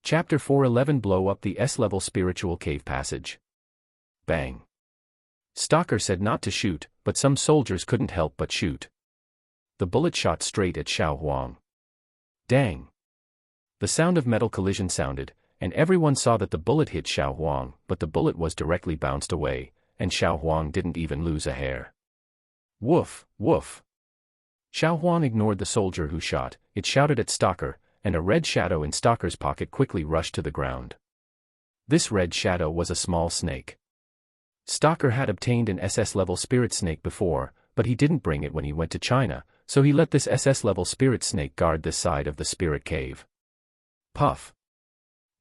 Chapter 411 Blow up the S-level spiritual cave passage. Bang. Stalker said not to shoot, but some soldiers couldn't help but shoot. The bullet shot straight at Xiao Huang. Dang. The sound of metal collision sounded, and everyone saw that the bullet hit Xiao Huang, but the bullet was directly bounced away, and Xiao Huang didn't even lose a hair. Woof, woof. Xiao Huang ignored the soldier who shot. It shouted at Stalker, and a red shadow in Stalker's pocket quickly rushed to the ground. This red shadow was a small snake. Stalker had obtained an SS-level spirit snake before, but he didn't bring it when he went to China, so he let this SS-level spirit snake guard this side of the spirit cave. Puff.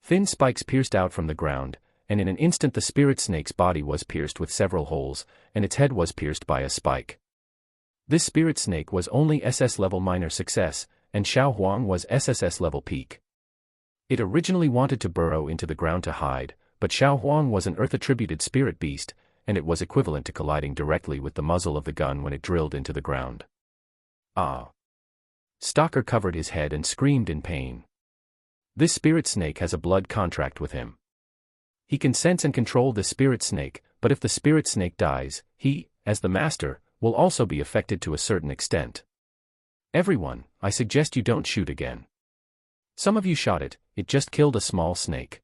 Thin spikes pierced out from the ground, and in an instant the spirit snake's body was pierced with several holes, and its head was pierced by a spike. This spirit snake was only SS-level minor success, and Xiao Huang was SSS level peak. It originally wanted to burrow into the ground to hide, but Xiao Huang was an earth-attributed spirit beast, and it was equivalent to colliding directly with the muzzle of the gun when it drilled into the ground. Ah! Stalker covered his head and screamed in pain. This spirit snake has a blood contract with him. He can sense and control this spirit snake, but if the spirit snake dies, he, as the master, will also be affected to a certain extent. Everyone, I suggest you don't shoot again. Some of you shot it, it just killed a small snake.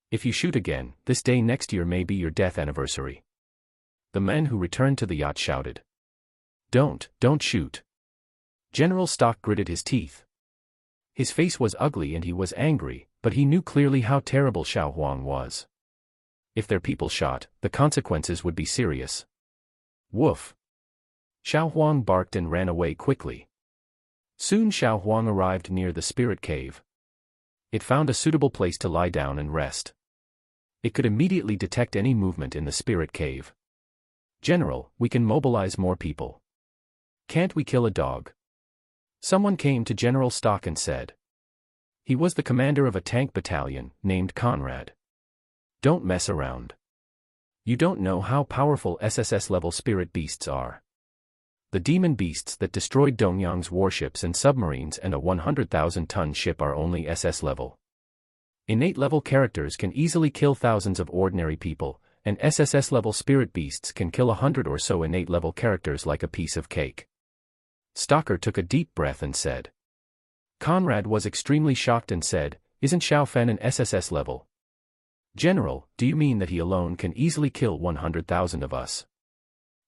If you shoot again, this day next year may be your death anniversary. The men who returned to the yacht shouted. Don't shoot. General Stock gritted his teeth. His face was ugly and he was angry, but he knew clearly how terrible Xiao Huang was. If their people shot, the consequences would be serious. Woof. Xiao Huang barked and ran away quickly. Soon Xiao Huang arrived near the spirit cave. It found a suitable place to lie down and rest. It could immediately detect any movement in the spirit cave. General, we can mobilize more people. Can't we kill a dog? Someone came to General Stock and said. He was the commander of a tank battalion, named Conrad. Don't mess around. You don't know how powerful SSS-level spirit beasts are. The demon beasts that destroyed Dongyang's warships and submarines and a 100,000-ton ship are only SS level. Innate-level characters can easily kill thousands of ordinary people, and SSS-level spirit beasts can kill 100 or so innate-level characters like a piece of cake. Stalker took a deep breath and said. Conrad was extremely shocked and said, Isn't Xiao Fen an SSS level? General, do you mean that he alone can easily kill 100,000 of us?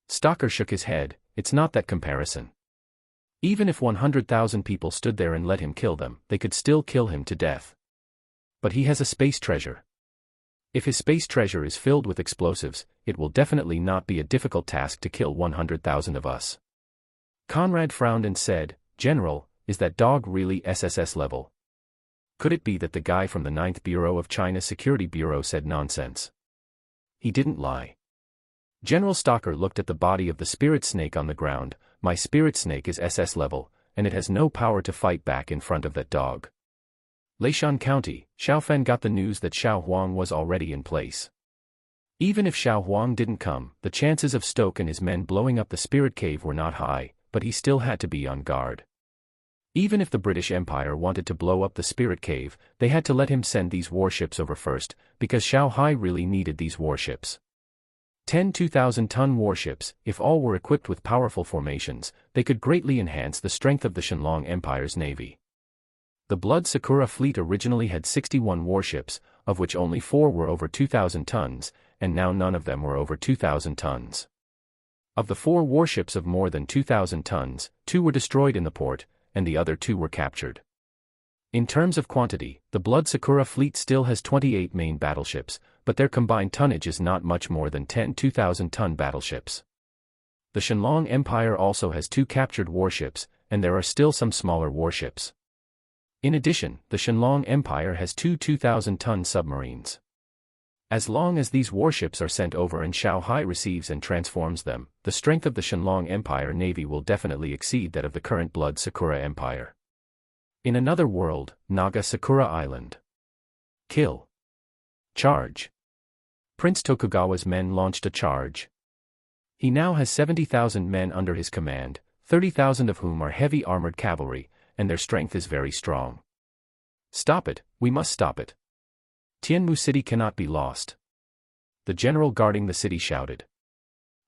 Stalker shook his head. It's not that comparison. Even if 100,000 people stood there and let him kill them, they could still kill him to death. But he has a space treasure. If his space treasure is filled with explosives, it will definitely not be a difficult task to kill 100,000 of us. Conrad frowned and said, General, is that dog really SSS level? Could it be that the guy from the 9th Bureau of China Security Bureau said nonsense? He didn't lie. General Stalker looked at the body of the spirit snake on the ground. My spirit snake is SS level, and it has no power to fight back in front of that dog. Leishan County, Xiao Fen got the news that Xiao Huang was already in place. Even if Xiao Huang didn't come, the chances of Stoke and his men blowing up the spirit cave were not high, but he still had to be on guard. Even if the British Empire wanted to blow up the spirit cave, they had to let him send these warships over first, because Shanghai really needed these warships. 10 2,000-ton warships, if all were equipped with powerful formations, they could greatly enhance the strength of the Shenlong Empire's navy. The Blood Sakura fleet originally had 61 warships, of which only 4 were over 2,000 tons, and now none of them were over 2,000 tons. Of the 4 warships of more than 2,000 tons, 2 were destroyed in the port, and the other 2 were captured. In terms of quantity, the Blood Sakura fleet still has 28 main battleships, but their combined tonnage is not much more than 10 2,000-ton battleships. The Shenlong Empire also has 2 captured warships, and there are still some smaller warships. In addition, the Shenlong Empire has 2 2,000-ton submarines. As long as these warships are sent over and Shanghai receives and transforms them, the strength of the Shenlong Empire navy will definitely exceed that of the current Blood Sakura Empire. In another world, Naga Sakura Island. Kill. Charge. Prince Tokugawa's men launched a charge. He now has 70,000 men under his command, 30,000 of whom are heavy armored cavalry, and their strength is very strong. Stop it, we must stop it. Tianmu City cannot be lost. The general guarding the city shouted.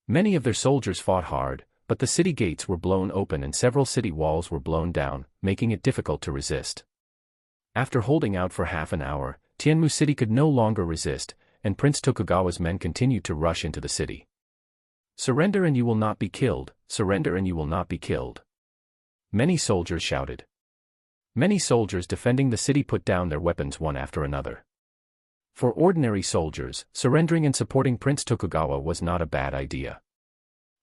Many of their soldiers fought hard, but the city gates were blown open and several city walls were blown down, making it difficult to resist. After holding out for half an hour, Tianmu City could no longer resist, and Prince Tokugawa's men continued to rush into the city. Surrender and you will not be killed, surrender and you will not be killed. Many soldiers shouted. Many soldiers defending the city put down their weapons one after another. For ordinary soldiers, surrendering and supporting Prince Tokugawa was not a bad idea.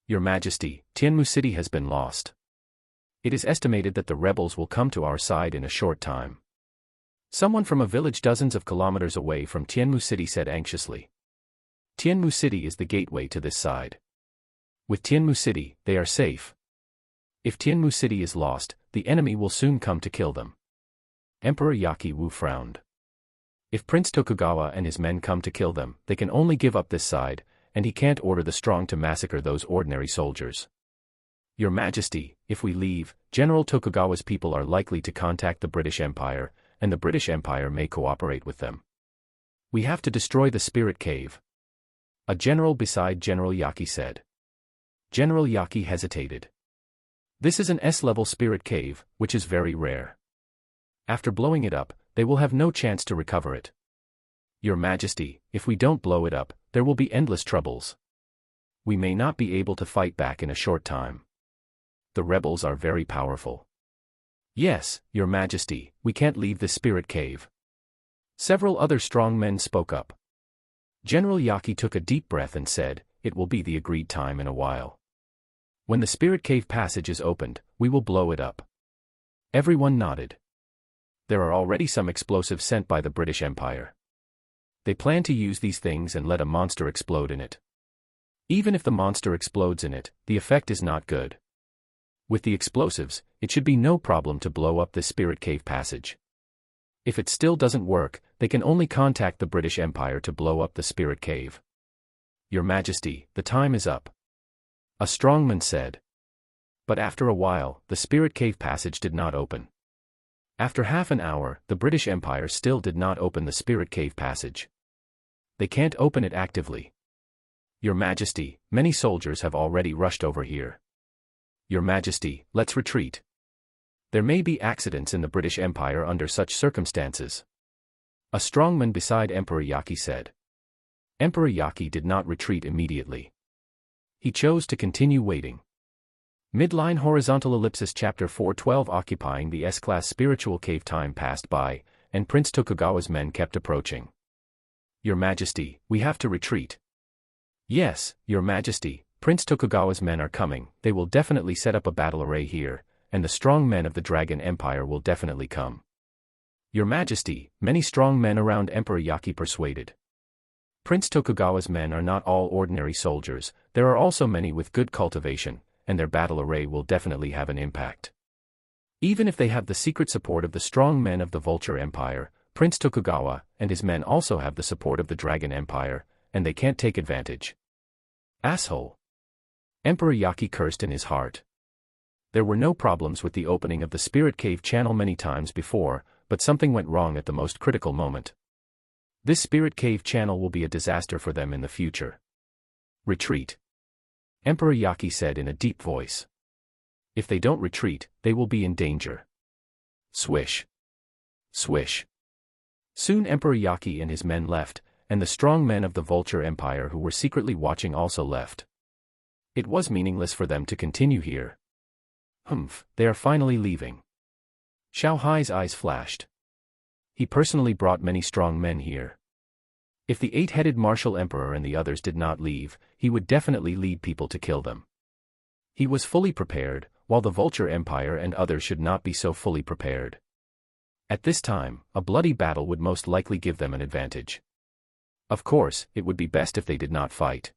Your Majesty, Tianmu City has been lost. It is estimated that the rebels will come to our side in a short time. Someone from a village dozens of kilometers away from Tianmu City said anxiously. Tianmu City is the gateway to this side. With Tianmu City, they are safe. If Tianmu City is lost, the enemy will soon come to kill them. Emperor Yakiwu frowned. If Prince Tokugawa and his men come to kill them, they can only give up this side, and he can't order the strong to massacre those ordinary soldiers. Your Majesty, if we leave, General Tokugawa's people are likely to contact the British Empire, and the British Empire may cooperate with them. We have to destroy the Spirit Cave. A general beside General Yaki said. General Yaki hesitated. This is an S-level Spirit Cave, which is very rare. After blowing it up, they will have no chance to recover it. Your Majesty, if we don't blow it up, there will be endless troubles. We may not be able to fight back in a short time. The rebels are very powerful. Yes, Your Majesty, we can't leave the Spirit Cave. Several other strong men spoke up. General Yaki took a deep breath and said, it will be the agreed time in a while. When the Spirit Cave passage is opened, we will blow it up. Everyone nodded. There are already some explosives sent by the British Empire. They plan to use these things and let a monster explode in it. Even if the monster explodes in it, the effect is not good. With the explosives, it should be no problem to blow up this Spirit Cave passage. If it still doesn't work, they can only contact the British Empire to blow up the Spirit Cave. Your Majesty, the time is up. A strongman said. But after a while, the Spirit Cave passage did not open. After half an hour, the British Empire still did not open the Spirit Cave passage. They can't open it actively. Your Majesty, many soldiers have already rushed over here. Your Majesty, let's retreat. There may be accidents in the British Empire under such circumstances. A strongman beside Emperor Yaki said. Emperor Yaki did not retreat immediately. He chose to continue waiting. Midline horizontal ellipsis chapter 412 occupying the S-class spiritual cave. Time passed by, and Prince Tokugawa's men kept approaching. Your Majesty, we have to retreat. Yes, Your Majesty, Prince Tokugawa's men are coming. They will definitely set up a battle array here, and the strong men of the Dragon Empire will definitely come. Your Majesty, many strong men around Emperor Yaki persuaded. Prince Tokugawa's men are not all ordinary soldiers, there are also many with good cultivation, and their battle array will definitely have an impact. Even if they have the secret support of the strong men of the Vulture Empire, Prince Tokugawa and his men also have the support of the Dragon Empire, and they can't take advantage. Asshole! Emperor Yaki cursed in his heart. There were no problems with the opening of the Spirit Cave channel many times before, but something went wrong at the most critical moment. This Spirit Cave channel will be a disaster for them in the future. Retreat. Emperor Yaki said in a deep voice. If they don't retreat, they will be in danger. Swish. Swish. Soon Emperor Yaki and his men left, and the strong men of the Vulture Empire who were secretly watching also left. It was meaningless for them to continue here. Humph, they are finally leaving. Xiao Hai's eyes flashed. He personally brought many strong men here. If the eight-headed martial emperor and the others did not leave, he would definitely lead people to kill them. He was fully prepared, while the Vulture Empire and others should not be so fully prepared. At this time, a bloody battle would most likely give them an advantage. Of course, it would be best if they did not fight.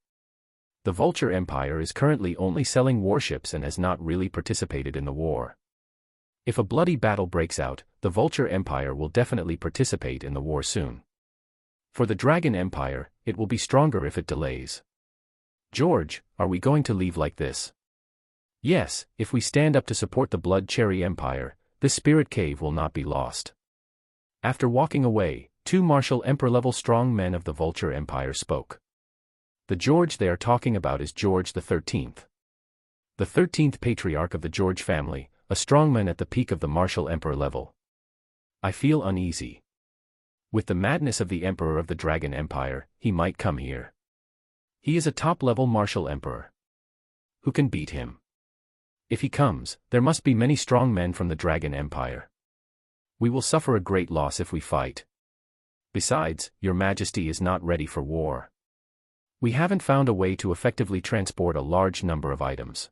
The Vulture Empire is currently only selling warships and has not really participated in the war. If a bloody battle breaks out, the Vulture Empire will definitely participate in the war soon. For the Dragon Empire, it will be stronger if it delays. George, are we going to leave like this? Yes, if we stand up to support the Blood Cherry Empire, this Spirit Cave will not be lost. After walking away, two martial emperor-level strong men of the Vulture Empire spoke. The George they are talking about is George the 13th. The 13th patriarch of the George family, a strongman at the peak of the martial emperor level. I feel uneasy. With the madness of the Emperor of the Dragon Empire, he might come here. He is a top-level martial emperor. Who can beat him? If he comes, there must be many strong men from the Dragon Empire. We will suffer a great loss if we fight. Besides, Your Majesty is not ready for war. We haven't found a way to effectively transport a large number of items.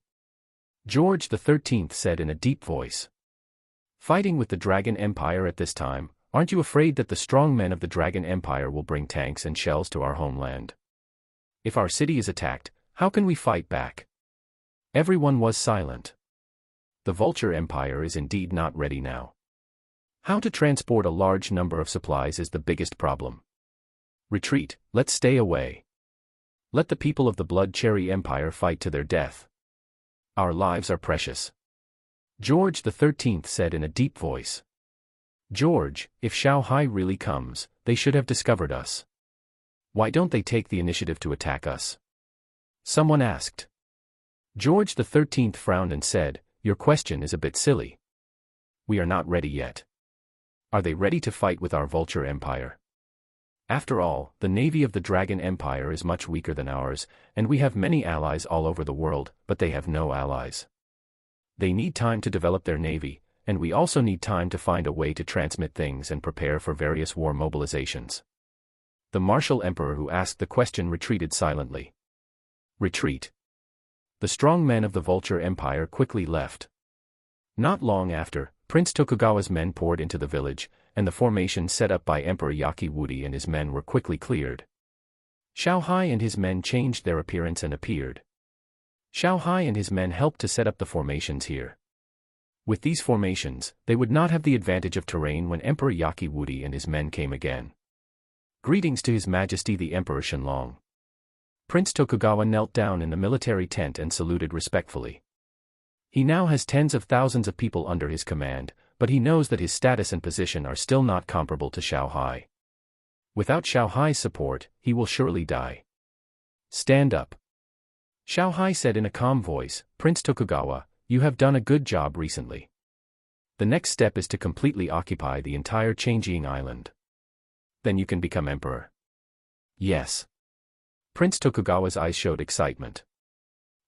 George the 13th said in a deep voice. Fighting with the Dragon Empire at this time, aren't you afraid that the strong men of the Dragon Empire will bring tanks and shells to our homeland? If our city is attacked, how can we fight back? Everyone was silent. The Vulture Empire is indeed not ready now. How to transport a large number of supplies is the biggest problem. Retreat, let's stay away. Let the people of the Blood Cherry Empire fight to their death. Our lives are precious. George the 13th said in a deep voice. George, if Shanghai really comes, they should have discovered us. Why don't they take the initiative to attack us? Someone asked. George the 13th frowned and said, your question is a bit silly. We are not ready yet. Are they ready to fight with our Vulture Empire? After all, the navy of the Dragon Empire is much weaker than ours, and we have many allies all over the world, but they have no allies. They need time to develop their navy, and we also need time to find a way to transmit things and prepare for various war mobilizations. The martial emperor who asked the question retreated silently. Retreat. The strong men of the Vulture Empire quickly left. Not long after, Prince Tokugawa's men poured into the village, and the formation set up by Emperor Yakiwudi and his men were quickly cleared. Shanghai and his men changed their appearance and appeared. Shanghai and his men helped to set up the formations here. With these formations, they would not have the advantage of terrain when Emperor Yakiwudi and his men came again. Greetings to His Majesty the Emperor Shenlong. Prince Tokugawa knelt down in the military tent and saluted respectfully. He now has tens of thousands of people under his command, but he knows that his status and position are still not comparable to Shanghai. Without Shanghai's support, he will surely die. Stand up. Shanghai said in a calm voice, Prince Tokugawa, you have done a good job recently. The next step is to completely occupy the entire Changjiang Island. Then you can become emperor. Yes. Prince Tokugawa's eyes showed excitement.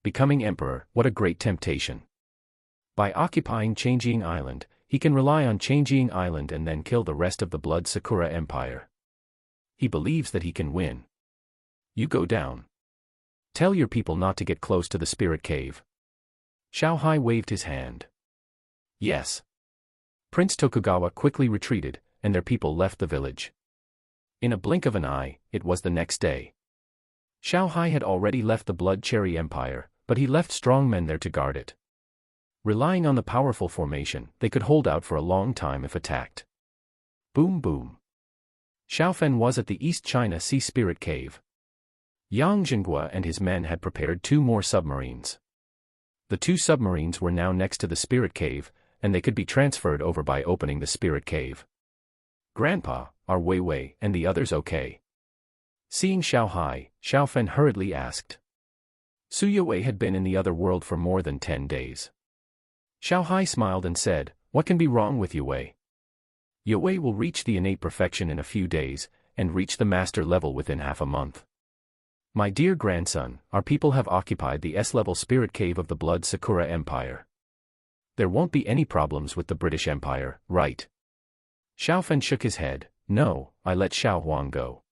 Becoming emperor, what a great temptation. By occupying Changjiang Island, he can rely on Changjiang Island and then kill the rest of the Blood Sakura Empire. He believes that he can win. You go down. Tell your people not to get close to the spirit cave. Shanghai waved his hand. Yes. Prince Tokugawa quickly retreated, and their people left the village. In a blink of an eye, it was the next day. Shanghai had already left the Blood Cherry Empire, but he left strong men there to guard it. Relying on the powerful formation, they could hold out for a long time if attacked. Boom boom. Xiaofen was at the East China Sea Spirit Cave. Yang Jinghua and his men had prepared 2 more submarines. The 2 submarines were now next to the Spirit Cave, and they could be transferred over by opening the Spirit Cave. Grandpa, are Wei Wei and the others okay? Seeing Shanghai, Xiaofen hurriedly asked. Su Yue had been in the other world for more than 10 days. Shanghai smiled and said, what can be wrong with Yue? Yue will reach the innate perfection in a few days, and reach the master level within half a month. My dear grandson, our people have occupied the S-level spirit cave of the Blood Sakura Empire. There won't be any problems with the British Empire, right? Xiaofen shook his head. No, I let Xiao Huang go.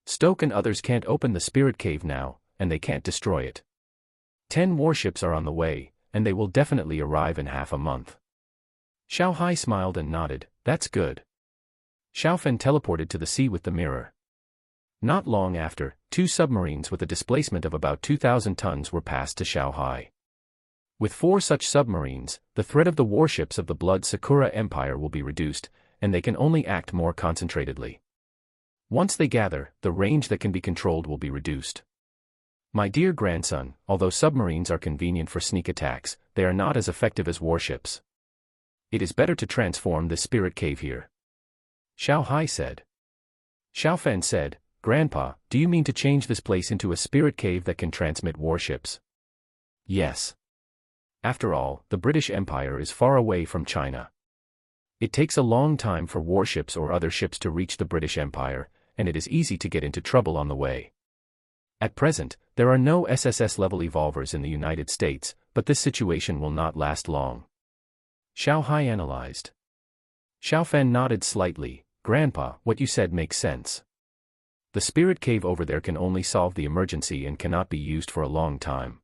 Stoke and others can't open the spirit cave now, and they can't destroy it. 10 warships are on the way, and they will definitely arrive in half a month. Shanghai smiled and nodded, that's good. Xiaofen teleported to the sea with the mirror. Not long after, 2 submarines with a displacement of about 2,000 tons were passed to Shanghai. With 4 such submarines, the threat of the warships of the Blood Sakura Empire will be reduced, and they can only act more concentratedly. Once they gather, the range that can be controlled will be reduced. My dear grandson, although submarines are convenient for sneak attacks, they are not as effective as warships. It is better to transform this spirit cave here. Xiao Hai said. Xiao Fan said, Grandpa, do you mean to change this place into a spirit cave that can transmit warships? Yes. After all, the British Empire is far away from China. It takes a long time for warships or other ships to reach the British Empire, and it is easy to get into trouble on the way. At present, there are no SSS-level evolvers in the United States, but this situation will not last long. Xiao Hai analyzed. Xiao Fan nodded slightly. Grandpa, what you said makes sense. The spirit cave over there can only solve the emergency and cannot be used for a long time.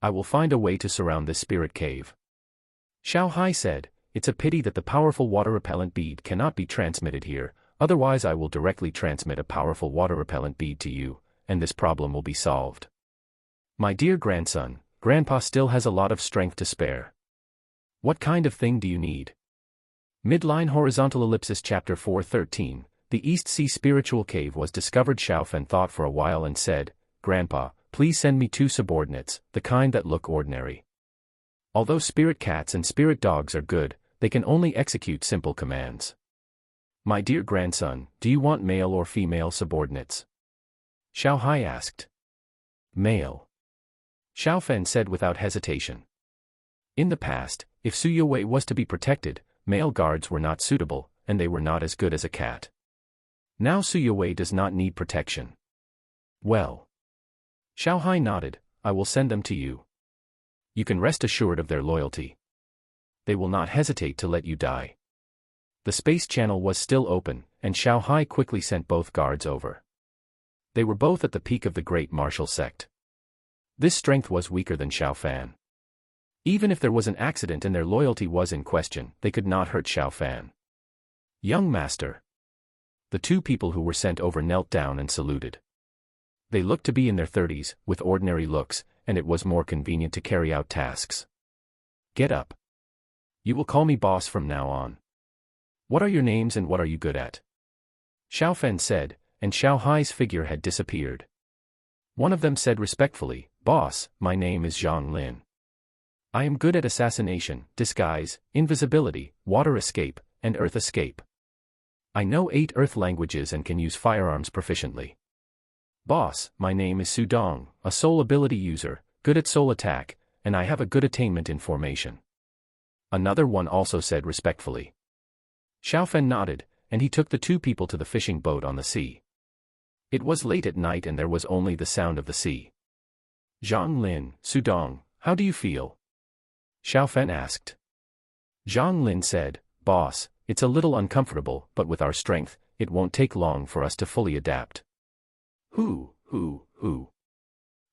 I will find a way to surround this spirit cave. Xiao Hai said, it's a pity that the powerful water-repellent bead cannot be transmitted here, otherwise I will directly transmit a powerful water-repellent bead to you, and this problem will be solved. My dear grandson, Grandpa still has a lot of strength to spare. What kind of thing do you need? Midline horizontal ellipsis chapter 4:13. The East Sea spiritual cave was discovered. Xiao Fan thought for a while and said, Grandpa, please send me 2 subordinates, the kind that look ordinary. Although spirit cats and spirit dogs are good, they can only execute simple commands. My dear grandson, do you want male or female subordinates? Xiao Hai asked. Male. Xiao Fan said without hesitation. In the past, if Suyuwei was to be protected, male guards were not suitable, and they were not as good as a cat. Now Suyuwei does not need protection. Well. Xiao Hai nodded, I will send them to you. You can rest assured of their loyalty. They will not hesitate to let you die. The space channel was still open, and Xiao Hai quickly sent both guards over. They were both at the peak of the great martial sect. This strength was weaker than Xiao Fan. Even if there was an accident and their loyalty was in question, they could not hurt Xiao Fan. Young master. The 2 people who were sent over knelt down and saluted. They looked to be in their 30s, with ordinary looks, and it was more convenient to carry out tasks. Get up. You will call me boss from now on. What are your names and what are you good at? Xiao Fan said, and Xiao Hai's figure had disappeared. One of them said respectfully, Boss, my name is Zhang Lin. I am good at assassination, disguise, invisibility, water escape, and earth escape. I know 8 earth languages and can use firearms proficiently. Boss, my name is Su Dong, a soul ability user, good at soul attack, and I have a good attainment in formation. Another one also said respectfully. Xiao Fan nodded, and he took the 2 people to the fishing boat on the sea. It was late at night and there was only the sound of the sea. Zhang Lin, Su Dong, how do you feel? Xiao Fan asked. Zhang Lin said, Boss, it's a little uncomfortable, but with our strength, it won't take long for us to fully adapt. Who?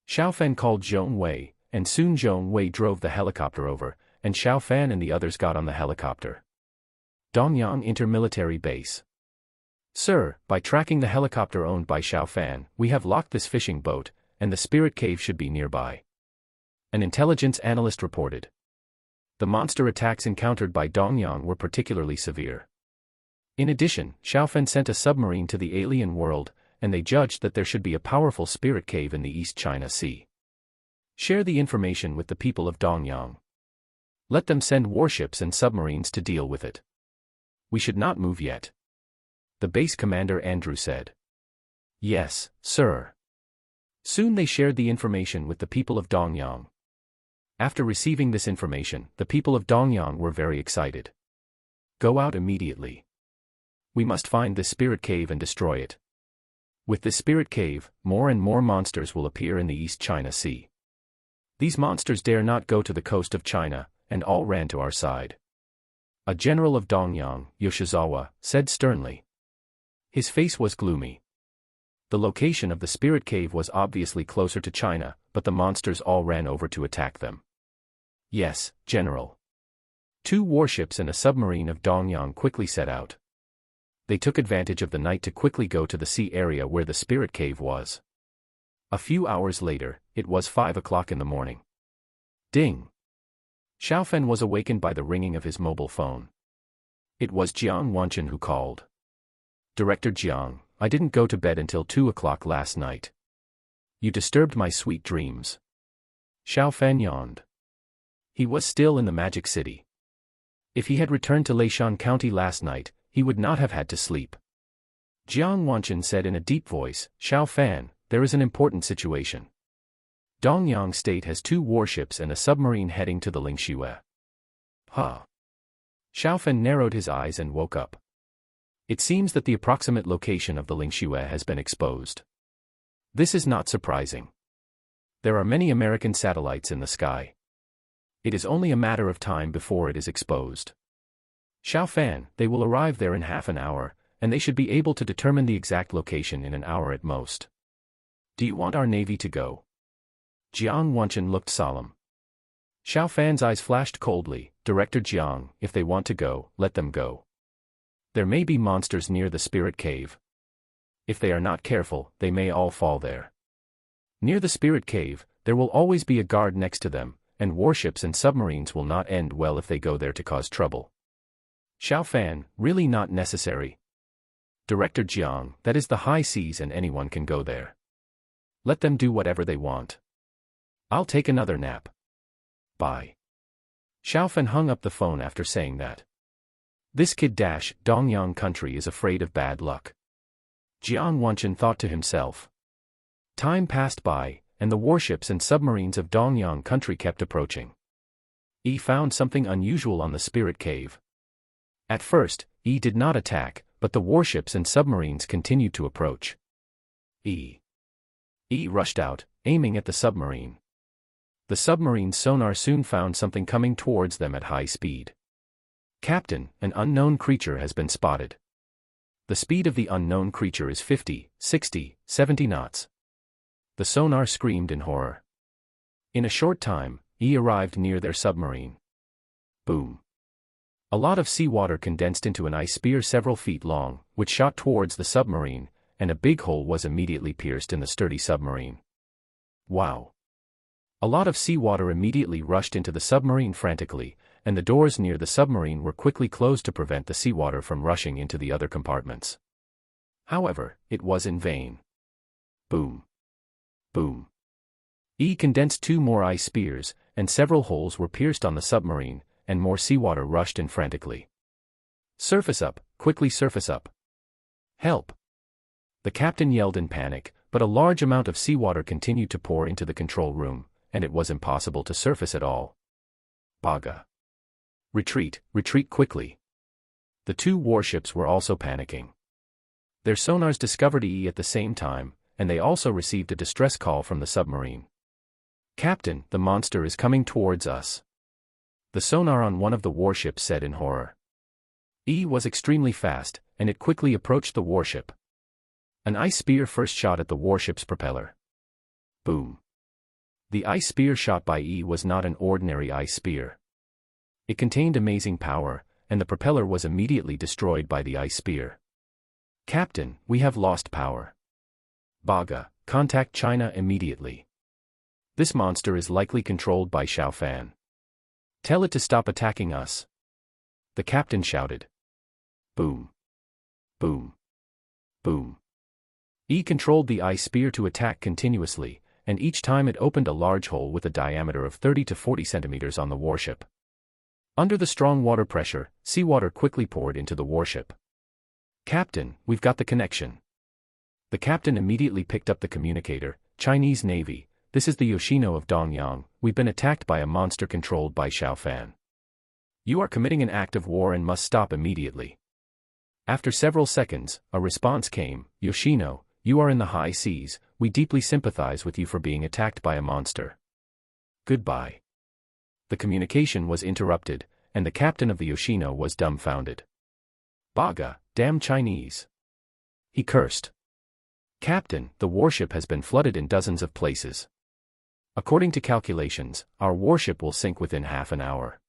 Xiao Fan called Zhong Wei, and soon Zhong Wei drove the helicopter over, and Xiao Fan and the others got on the helicopter. Dongyang Intermilitary Base. Sir, by tracking the helicopter owned by Xiao Fan, we have locked this fishing boat, and the spirit cave should be nearby. An intelligence analyst reported. The monster attacks encountered by Dongyang were particularly severe. In addition, Xiao Fan sent a submarine to the alien world, and they judged that there should be a powerful spirit cave in the East China Sea. Share the information with the people of Dongyang. Let them send warships and submarines to deal with it. We should not move yet. The base commander Andrew said. Yes, sir. Soon they shared the information with the people of Dongyang. After receiving this information, the people of Dongyang were very excited. Go out immediately. We must find this spirit cave and destroy it. With this spirit cave, more and more monsters will appear in the East China Sea. These monsters dare not go to the coast of China, and all ran to our side. A general of Dongyang, Yoshizawa, said sternly. His face was gloomy. The location of the spirit cave was obviously closer to China, but the monsters all ran over to attack them. Yes, General. 2 warships and a submarine of Dongyang quickly set out. They took advantage of the night to quickly go to the sea area where the spirit cave was. A few hours later, it was 5 o'clock in the morning. Ding! Xiao Fan was awakened by the ringing of his mobile phone. It was Jiang Wanchen who called. Director Jiang, I didn't go to bed until 2 o'clock last night. You disturbed my sweet dreams. Xiao Fan yawned. He was still in the Magic City. If he had returned to Leishan County last night, he would not have had to sleep. Jiang Wanchen said in a deep voice, Xiao Fan, there is an important situation. Dongyang State has 2 warships and a submarine heading to the Lingxue. Huh. Xiao Fan narrowed his eyes and woke up. It seems that the approximate location of the Lingxue has been exposed. This is not surprising. There are many American satellites in the sky. It is only a matter of time before it is exposed. Xiao Fan, they will arrive there in half an hour, and they should be able to determine the exact location in an hour at most. Do you want our navy to go? Jiang Wanchen looked solemn. Xiao Fan's eyes flashed coldly. Director Jiang, if they want to go, let them go. There may be monsters near the spirit cave. If they are not careful, they may all fall there. Near the spirit cave, there will always be a guard next to them, and warships and submarines will not end well if they go there to cause trouble. Xiao Fan, really not necessary. Director Jiang, that is the high seas and anyone can go there. Let them do whatever they want. I'll take another nap. Bye. Xiao Fan hung up the phone after saying that. This kid-Dongyang country is afraid of bad luck. Jiang Wanchen thought to himself. Time passed by, and the warships and submarines of Dongyang country kept approaching. He found something unusual on the spirit cave. At first, he did not attack, but the warships and submarines continued to approach. He rushed out, aiming at the submarine. The submarine's sonar soon found something coming towards them at high speed. Captain, an unknown creature has been spotted. The speed of the unknown creature is 50, 60, 70 knots. The sonar screamed in horror. In a short time, he arrived near their submarine. Boom. A lot of seawater condensed into an ice spear several feet long, which shot towards the submarine, and a big hole was immediately pierced in the sturdy submarine. Wow. A lot of seawater immediately rushed into the submarine frantically, and the doors near the submarine were quickly closed to prevent the seawater from rushing into the other compartments. However, it was in vain. Boom. Boom. He condensed 2 more ice spears, and several holes were pierced on the submarine, and more seawater rushed in frantically. Surface up, quickly surface up. Help. The captain yelled in panic, but a large amount of seawater continued to pour into the control room, and it was impossible to surface at all. Baga. Retreat, retreat quickly. The 2 warships were also panicking. Their sonars discovered E at the same time, and they also received a distress call from the submarine. Captain, the monster is coming towards us. The sonar on one of the warships said in horror. E was extremely fast, and it quickly approached the warship. An ice spear first shot at the warship's propeller. Boom. The ice spear shot by E was not an ordinary ice spear. It contained amazing power, and the propeller was immediately destroyed by the ice spear. Captain, we have lost power. Baga, contact China immediately. This monster is likely controlled by Xiao Fan. Tell it to stop attacking us. The captain shouted. Boom. Boom. Boom. E controlled the ice spear to attack continuously, and each time it opened a large hole with a diameter of 30 to 40 centimeters on the warship. Under the strong water pressure, seawater quickly poured into the warship. Captain, we've got the connection. The captain immediately picked up the communicator. Chinese Navy, this is the Yoshino of Dongyang, we've been attacked by a monster controlled by Xiao Fan. You are committing an act of war and must stop immediately. After several seconds, a response came. Yoshino, you are in the high seas, we deeply sympathize with you for being attacked by a monster. Goodbye. The communication was interrupted, and the captain of the Yoshino was dumbfounded. Baga, damn Chinese. He cursed. Captain, the warship has been flooded in dozens of places. According to calculations, our warship will sink within half an hour.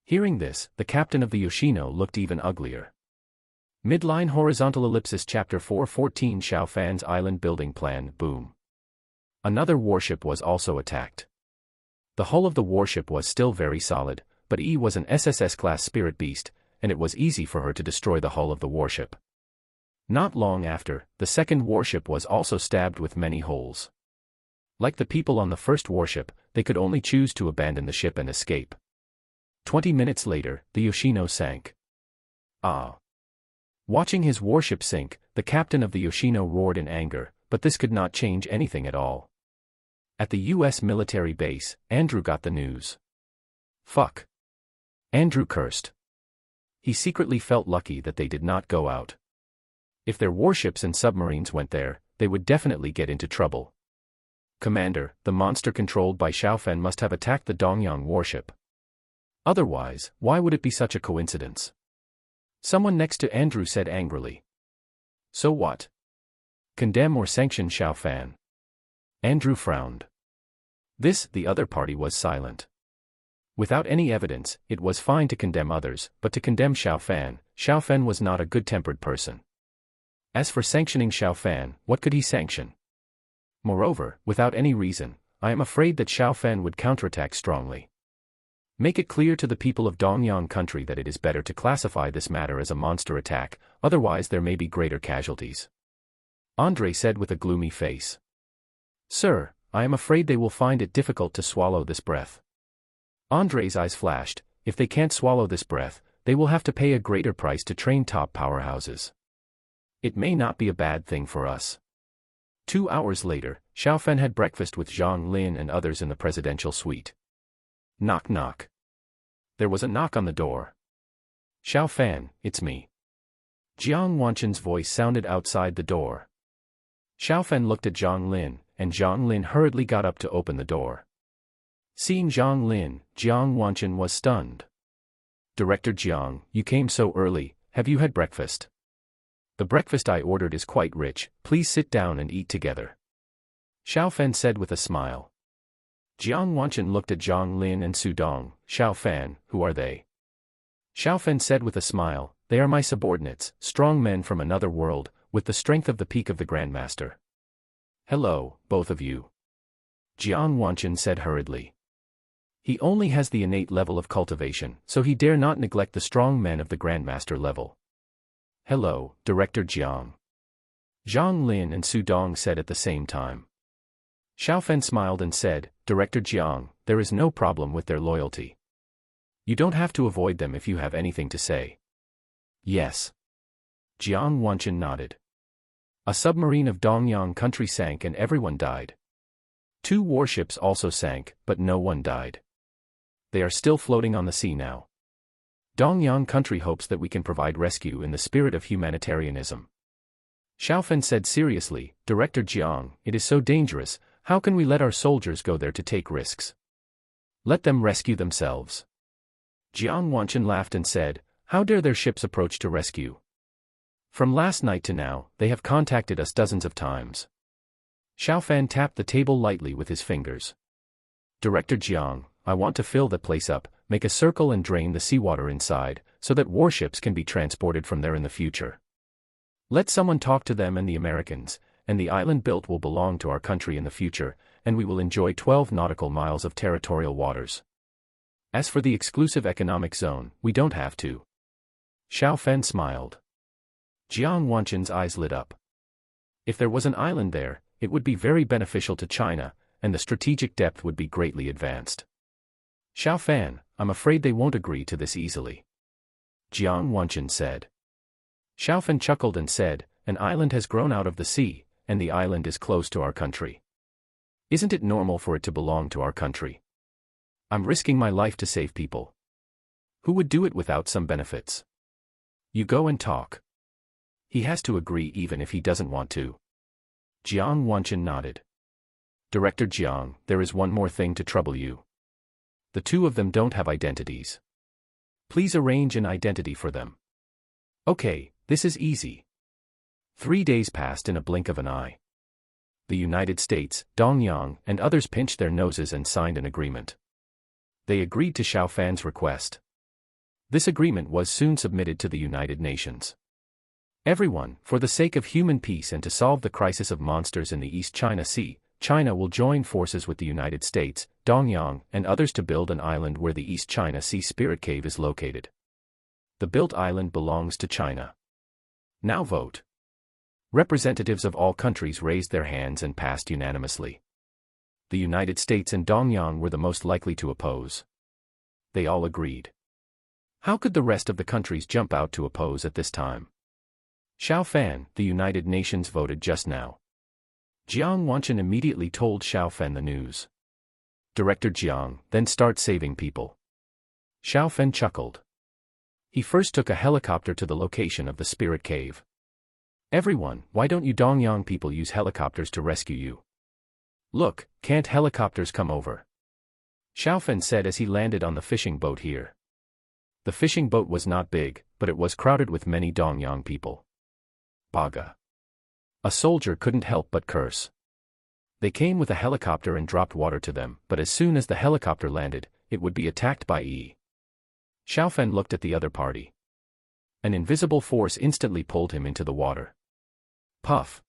Hearing this, the captain of the Yoshino looked even uglier. Midline horizontal ellipsis chapter 414 Xiao Fan's island building plan. Boom. Another warship was also attacked. The hull of the warship was still very solid, but E was an SSS-class spirit beast, and it was easy for her to destroy the hull of the warship. Not long after, the second warship was also stabbed with many holes. Like the people on the first warship, they could only choose to abandon the ship and escape. 20 minutes later, the Yoshino sank. Ah. Watching his warship sink, the captain of the Yoshino roared in anger, but this could not change anything at all. At the U.S. military base, Andrew got the news. Fuck. Andrew cursed. He secretly felt lucky that they did not go out. If their warships and submarines went there, they would definitely get into trouble. Commander, the monster controlled by Xiaofan must have attacked the Dongyang warship. Otherwise, why would it be such a coincidence? Someone next to Andrew said angrily. So what? Condemn or sanction Xiaofan? Andrew frowned. The other party was silent. Without any evidence, it was fine to condemn others, but to condemn Xiaofan was not a good-tempered person. As for sanctioning Xiaofan, what could he sanction? Moreover, without any reason, I am afraid that Xiaofan would counterattack strongly. Make it clear to the people of Dongyang country that it is better to classify this matter as a monster attack, otherwise there may be greater casualties. Andrei said with a gloomy face. Sir, I am afraid they will find it difficult to swallow this breath. Andrei's eyes flashed. If they can't swallow this breath, they will have to pay a greater price to train top powerhouses. It may not be a bad thing for us. 2 hours later, Xiaofan had breakfast with Zhang Lin and others in the presidential suite. Knock knock. There was a knock on the door. Xiaofan, it's me. Jiang Wanchen's voice sounded outside the door. Xiaofan looked at Zhang Lin, and Zhang Lin hurriedly got up to open the door. Seeing Zhang Lin, Jiang Wanchen was stunned. Director Jiang, you came so early, have you had breakfast? The breakfast I ordered is quite rich, please sit down and eat together. Xiaofan said with a smile. Jiang Wanchen looked at Zhang Lin and Su Dong. Xiaofan, who are they? Xiaofan said with a smile, they are my subordinates, strong men from another world, with the strength of the peak of the Grandmaster. Hello, both of you. Jiang Wanchen said hurriedly. He only has the innate level of cultivation, so he dare not neglect the strong men of the Grandmaster level. Hello, Director Jiang. Zhang Lin and Su Dong said at the same time. Xiaofan smiled and said, Director Jiang, there is no problem with their loyalty. You don't have to avoid them if you have anything to say. Yes. Jiang Wanchen nodded. A submarine of Dongyang country sank and everyone died. 2 warships also sank, but no one died. They are still floating on the sea now. Dongyang country hopes that we can provide rescue in the spirit of humanitarianism. Xiaofan said seriously, Director Jiang, it is so dangerous, how can we let our soldiers go there to take risks? Let them rescue themselves. Jiang Wanchen laughed and said, how dare their ships approach to rescue? From last night to now, they have contacted us dozens of times. Xiaofan tapped the table lightly with his fingers. Director Jiang, I want to fill the place up, make a circle and drain the seawater inside, so that warships can be transported from there in the future. Let someone talk to them and the Americans, and the island built will belong to our country in the future, and we will enjoy 12 nautical miles of territorial waters. As for the exclusive economic zone, we don't have to. Xiaofan smiled. Jiang Wanchen's eyes lit up. If there was an island there, it would be very beneficial to China, and the strategic depth would be greatly advanced. Xiaofan, I'm afraid they won't agree to this easily. Jiang Wanchen said. Xiaofan chuckled and said, an island has grown out of the sea, and the island is close to our country. Isn't it normal for it to belong to our country? I'm risking my life to save people. Who would do it without some benefits? You go and talk. He has to agree even if he doesn't want to. Jiang Wanchen nodded. Director Jiang, there is one more thing to trouble you. The 2 of them don't have identities. Please arrange an identity for them. Okay, this is easy. 3 days passed in a blink of an eye. The United States, Dongyang, and others pinched their noses and signed an agreement. They agreed to Xiaofan's request. This agreement was soon submitted to the United Nations. Everyone, for the sake of human peace and to solve the crisis of monsters in the East China Sea, China will join forces with the United States, Dongyang, and others to build an island where the East China Sea Spirit Cave is located. The built island belongs to China. Now vote. Representatives of all countries raised their hands and passed unanimously. The United States and Dongyang were the most likely to oppose. They all agreed. How could the rest of the countries jump out to oppose at this time? Xiao Fan, the United Nations voted just now. Jiang Wanchen immediately told Xiao Fan the news. Director Jiang, then start saving people. Xiao Fan chuckled. He first took a helicopter to the location of the spirit cave. Everyone, why don't you Dongyang people use helicopters to rescue you? Look, can't helicopters come over? Xiao Fan said as he landed on the fishing boat here. The fishing boat was not big, but it was crowded with many Dongyang people. Baga. A soldier couldn't help but curse. They came with a helicopter and dropped water to them, but as soon as the helicopter landed, it would be attacked by E. Xiao Fan looked at the other party. An invisible force instantly pulled him into the water. Puff.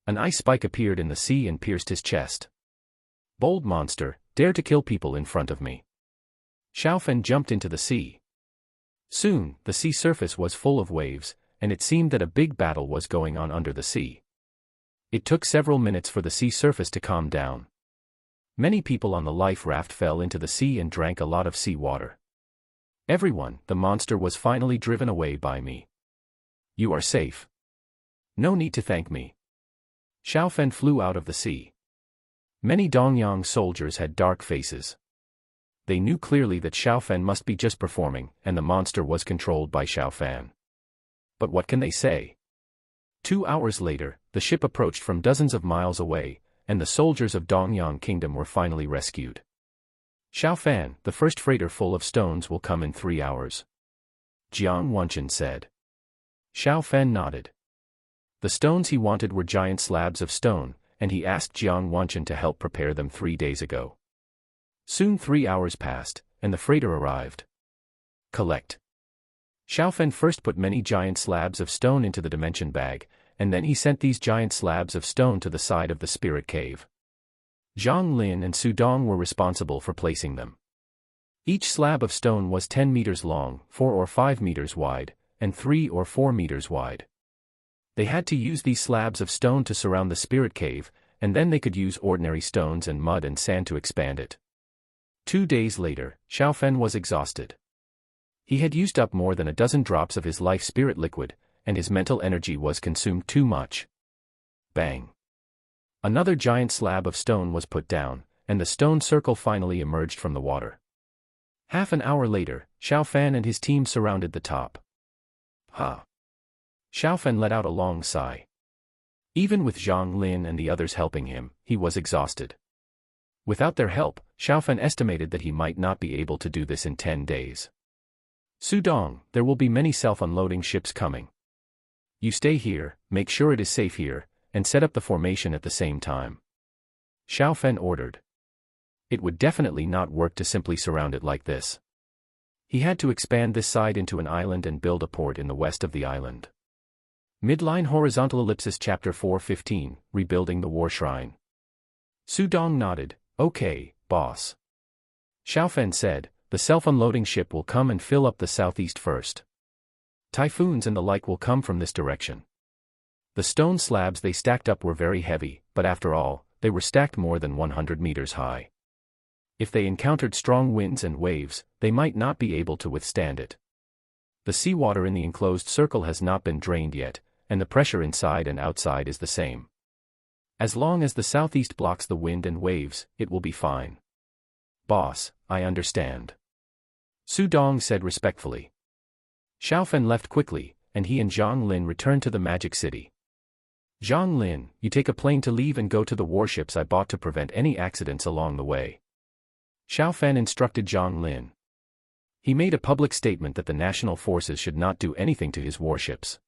An ice spike appeared in the sea and pierced his chest. Bold monster, dare to kill people in front of me. Xiao Fan jumped into the sea. Soon, the sea surface was full of waves, and it seemed that a big battle was going on under the sea. It took several minutes for the sea surface to calm down. Many people on the life raft fell into the sea and drank a lot of sea water. Everyone, the monster was finally driven away by me. You are safe. No need to thank me. Xiao Fan flew out of the sea. Many Dongyang soldiers had dark faces. They knew clearly that Xiao Fan must be just performing, and the monster was controlled by Xiao Fan. But what can they say? 2 hours later, the ship approached from dozens of miles away, and the soldiers of Dongyang Kingdom were finally rescued. Xiao Fan, the first freighter full of stones will come in 3 hours. Jiang Wanchen said. Xiao Fan nodded. The stones he wanted were giant slabs of stone, and he asked Jiang Wanchen to help prepare them 3 days ago. Soon 3 hours passed, and the freighter arrived. Collect. Xiao Fan first put many giant slabs of stone into the dimension bag, and then he sent these giant slabs of stone to the side of the spirit cave. Zhang Lin and Su Dong were responsible for placing them. Each slab of stone was 10 meters long, 4 or 5 meters wide, and 3 or 4 meters wide. They had to use these slabs of stone to surround the spirit cave, and then they could use ordinary stones and mud and sand to expand it. 2 days later, Xiao Fan was exhausted. He had used up more than a dozen drops of his life spirit liquid, and his mental energy was consumed too much. Bang. Another giant slab of stone was put down, and the stone circle finally emerged from the water. Half an hour later, Xiao Fan and his team surrounded the top. Xiao Fan let out a long sigh. Even with Zhang Lin and the others helping him, he was exhausted. Without their help, Xiao Fan estimated that he might not be able to do this in 10 days. Su Dong, there will be many self-unloading ships coming. You stay here, make sure it is safe here, and set up the formation at the same time. Xiao Fan ordered. It would definitely not work to simply surround it like this. He had to expand this side into an island and build a port in the west of the island. Midline Horizontal Ellipsis Chapter 4:15, Rebuilding the War Shrine. Su Dong nodded, okay, boss. Xiao Fan said, the self-unloading ship will come and fill up the southeast first. Typhoons and the like will come from this direction. The stone slabs they stacked up were very heavy, but after all, they were stacked more than 100 meters high. If they encountered strong winds and waves, they might not be able to withstand it. The seawater in the enclosed circle has not been drained yet, and the pressure inside and outside is the same. As long as the southeast blocks the wind and waves, it will be fine. Boss, I understand. Su Dong said respectfully. Xiao Fan left quickly, and he and Zhang Lin returned to the magic city. Zhang Lin, you take a plane to leave and go to the warships I bought to prevent any accidents along the way. Xiao Fan instructed Zhang Lin. He made a public statement that the national forces should not do anything to his warships.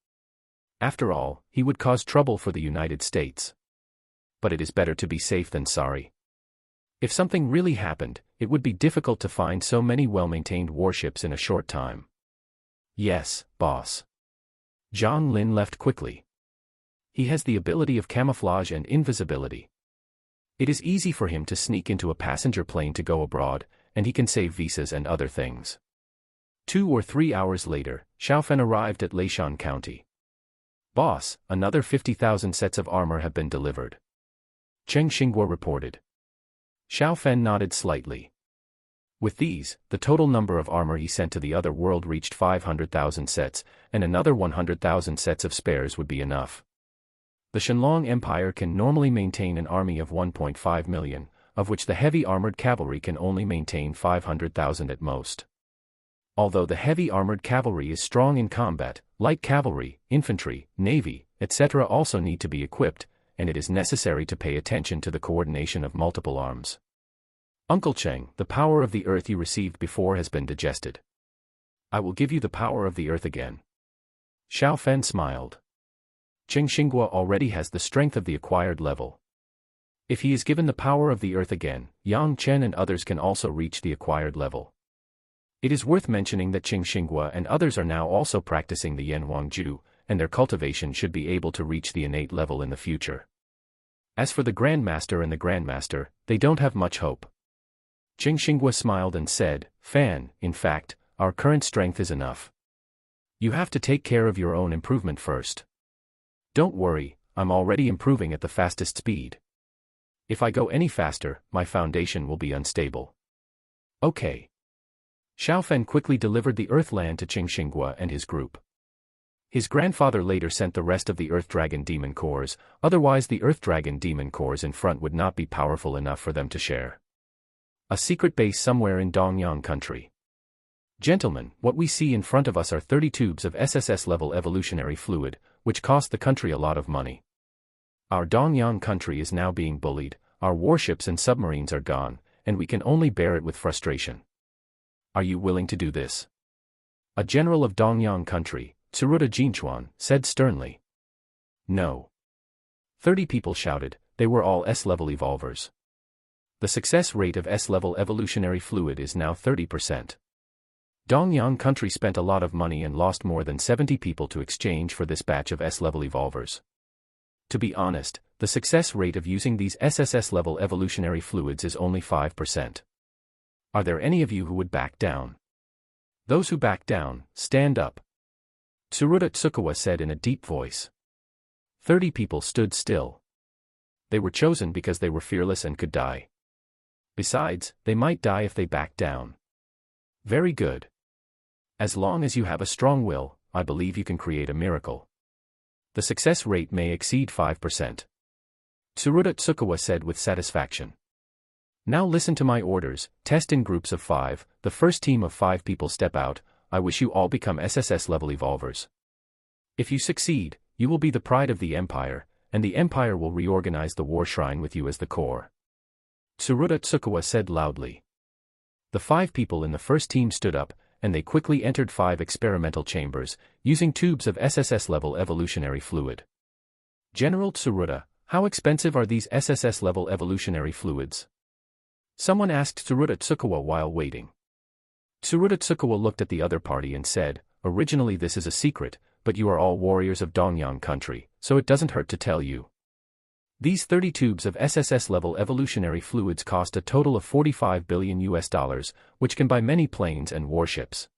After all, he would cause trouble for the United States. But it is better to be safe than sorry. If something really happened, it would be difficult to find so many well-maintained warships in a short time. Yes, boss. Zhang Lin left quickly. He has the ability of camouflage and invisibility. It is easy for him to sneak into a passenger plane to go abroad, and he can save visas and other things. 2 or 3 hours later, Xiao Fan arrived at Leishan County. Boss, another 50,000 sets of armor have been delivered. Cheng Xinguo reported. Xiao Fan nodded slightly. With these, the total number of armor he sent to the other world reached 500,000 sets, and another 100,000 sets of spares would be enough. The Shenlong Empire can normally maintain an army of 1.5 million, of which the heavy armored cavalry can only maintain 500,000 at most. Although the heavy armored cavalry is strong in combat, light cavalry, infantry, navy, etc. also need to be equipped, and it is necessary to pay attention to the coordination of multiple arms. Uncle Cheng, the power of the earth you received before has been digested. I will give you the power of the earth again. Xiao Fen smiled. Cheng Xinghua already has the strength of the acquired level. If he is given the power of the earth again, Yang Chen and others can also reach the acquired level. It is worth mentioning that Cheng Xinghua and others are now also practicing the Yan Huangju, and their cultivation should be able to reach the innate level in the future. As for the Grandmaster and the Grandmaster, they don't have much hope. Cheng Xinghua smiled and said, Fan, in fact, our current strength is enough. You have to take care of your own improvement first. Don't worry, I'm already improving at the fastest speed. If I go any faster, my foundation will be unstable. Okay. Xiao Fen quickly delivered the Earthland to Cheng Xinghua and his group. His grandfather later sent the rest of the Earth Dragon Demon Corps, otherwise the Earth Dragon Demon Corps in front would not be powerful enough for them to share. A secret base somewhere in Dongyang country. Gentlemen, what we see in front of us are 30 tubes of SSS-level evolutionary fluid, which cost the country a lot of money. Our Dongyang country is now being bullied, our warships and submarines are gone, and we can only bear it with frustration. Are you willing to do this? A general of Dongyang country, Tsuruta Jinchuan, said sternly. No. 30 people shouted, they were all S-level evolvers. The success rate of S-level evolutionary fluid is now 30%. Dongyang country spent a lot of money and lost more than 70 people to exchange for this batch of S-level evolvers. To be honest, the success rate of using these SSS-level evolutionary fluids is only 5%. Are there any of you who would back down? Those who back down, stand up. Tsuruta Tsukawa said in a deep voice. 30 people stood still. They were chosen because they were fearless and could die. Besides, they might die if they back down. Very good. As long as you have a strong will, I believe you can create a miracle. The success rate may exceed 5%. Tsuruta Tsukawa said with satisfaction. Now listen to my orders, test in groups of 5, the first team of 5 people step out, I wish you all become SSS-level evolvers. If you succeed, you will be the pride of the Empire, and the Empire will reorganize the war shrine with you as the core. Tsuruta Tsukawa said loudly. The 5 people in the first team stood up, and they quickly entered 5 experimental chambers, using tubes of SSS-level evolutionary fluid. General Tsuruta, how expensive are these SSS-level evolutionary fluids? Someone asked Tsuruta Tsukawa while waiting. Tsuruta Tsukawa looked at the other party and said, originally this is a secret, but you are all warriors of Dongyang country, so it doesn't hurt to tell you. These 30 tubes of SSS-level evolutionary fluids cost a total of $45 billion, which can buy many planes and warships.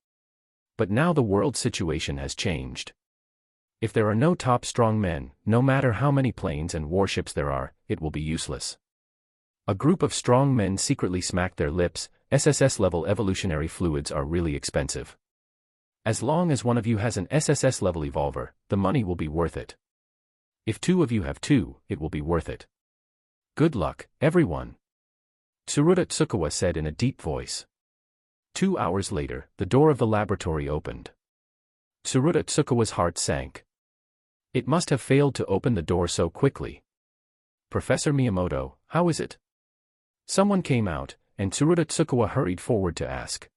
But now the world situation has changed. If there are no top strong men, no matter how many planes and warships there are, it will be useless. A group of strong men secretly smacked their lips, SSS-level evolutionary fluids are really expensive. As long as one of you has an SSS-level evolver, the money will be worth it. If 2 of you have 2, it will be worth it. Good luck, everyone. Tsuruta Tsukawa said in a deep voice. 2 hours later, the door of the laboratory opened. Tsuruta Tsukawa's heart sank. It must have failed to open the door so quickly. Professor Miyamoto, how is it? Someone came out, and Tsuruta Tsukawa hurried forward to ask.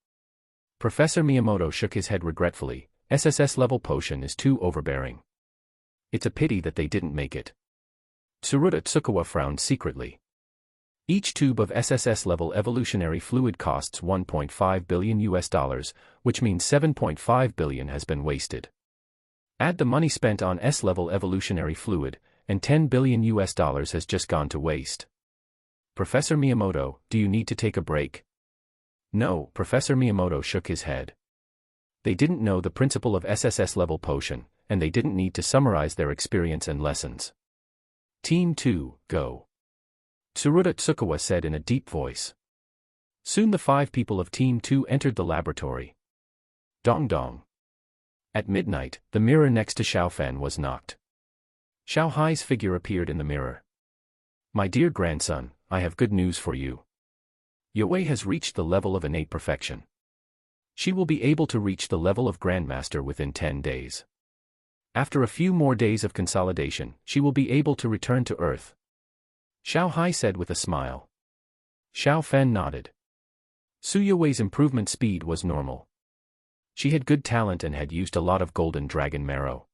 Professor Miyamoto shook his head regretfully, SSS-level potion is too overbearing. It's a pity that they didn't make it. Tsuruta Tsukawa frowned secretly. Each tube of SSS-level evolutionary fluid costs $1.5 billion, which means $7.5 billion has been wasted. Add the money spent on S-level evolutionary fluid, and $10 billion has just gone to waste. Professor Miyamoto, do you need to take a break? No, Professor Miyamoto shook his head. They didn't know the principle of SSS-level potion, and they didn't need to summarize their experience and lessons. Team 2, go. Tsuruta Tsukawa said in a deep voice. Soon the 5 people of Team 2 entered the laboratory. Dong dong. At midnight, the mirror next to Xiao Fan was knocked. Xiao Hai's figure appeared in the mirror. My dear grandson, I have good news for you. Yue has reached the level of innate perfection. She will be able to reach the level of Grandmaster within 10 days. After a few more days of consolidation, she will be able to return to Earth. Xiao Hai said with a smile. Xiao Fan nodded. Su Yue's improvement speed was normal. She had good talent and had used a lot of golden dragon marrow.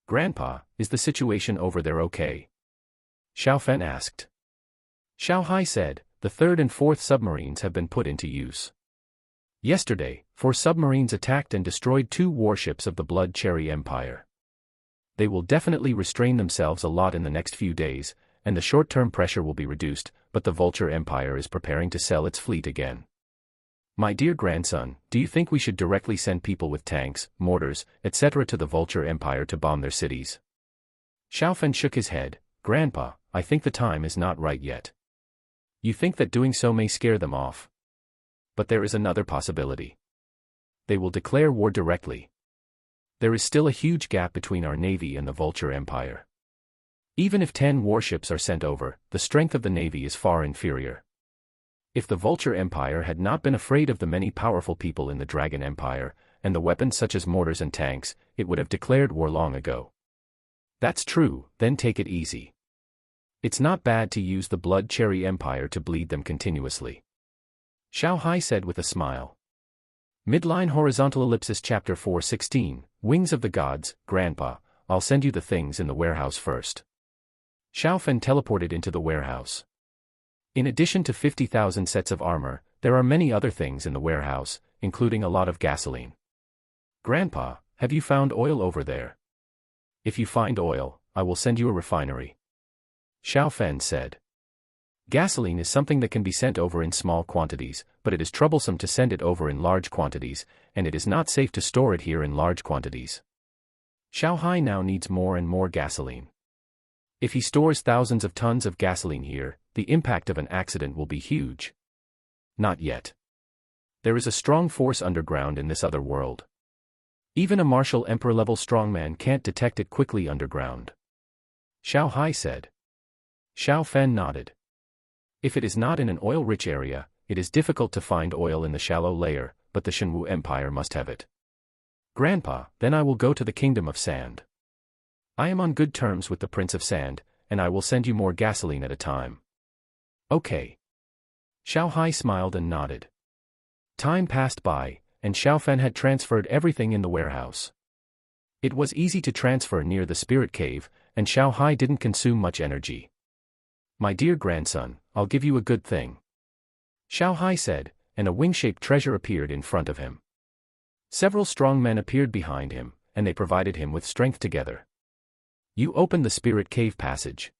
Grandpa, is the situation over there okay? Xiao Fan asked. Xiao Hai said, the 3rd and 4th submarines have been put into use. Yesterday, 4 submarines attacked and destroyed 2 warships of the Blood Cherry Empire. They will definitely restrain themselves a lot in the next few days, and the short-term pressure will be reduced, but the Vulture Empire is preparing to sell its fleet again. My dear grandson, do you think we should directly send people with tanks, mortars, etc. to the Vulture Empire to bomb their cities? Xiao Fan shook his head. Grandpa, I think the time is not right yet. You think that doing so may scare them off? But there is another possibility. They will declare war directly. There is still a huge gap between our navy and the Vulture Empire. Even if 10 warships are sent over, the strength of the navy is far inferior. If the Vulture Empire had not been afraid of the many powerful people in the Dragon Empire, and the weapons such as mortars and tanks, it would have declared war long ago. That's true, then take it easy. It's not bad to use the Blood Cherry Empire to bleed them continuously. Xiao Hai said with a smile. Midline Horizontal Ellipsis Chapter 4:16, Wings of the Gods. Grandpa, I'll send you the things in the warehouse first. Xiao Fan teleported into the warehouse. In addition to 50,000 sets of armor, there are many other things in the warehouse, including a lot of gasoline. Grandpa, have you found oil over there? If you find oil, I will send you a refinery. Xiao Fan said. Gasoline is something that can be sent over in small quantities, but it is troublesome to send it over in large quantities, and it is not safe to store it here in large quantities. Xiao Hai now needs more and more gasoline. If he stores thousands of tons of gasoline here, the impact of an accident will be huge. Not yet. There is a strong force underground in this other world. Even a martial emperor-level strongman can't detect it quickly underground. Xiao Hai said. Xiao Fan nodded. If it is not in an oil-rich area, it is difficult to find oil in the shallow layer, but the Shenwu Empire must have it. Grandpa, then I will go to the Kingdom of Sand. I am on good terms with the Prince of Sand, and I will send you more gasoline at a time. Okay. Xiao Hai smiled and nodded. Time passed by, and Xiao Fan had transferred everything in the warehouse. It was easy to transfer near the spirit cave, and Xiao Hai didn't consume much energy. My dear grandson, I'll give you a good thing. Xiao Hai said, and a wing-shaped treasure appeared in front of him. Several strong men appeared behind him, and they provided him with strength together. You open the spirit cave passage.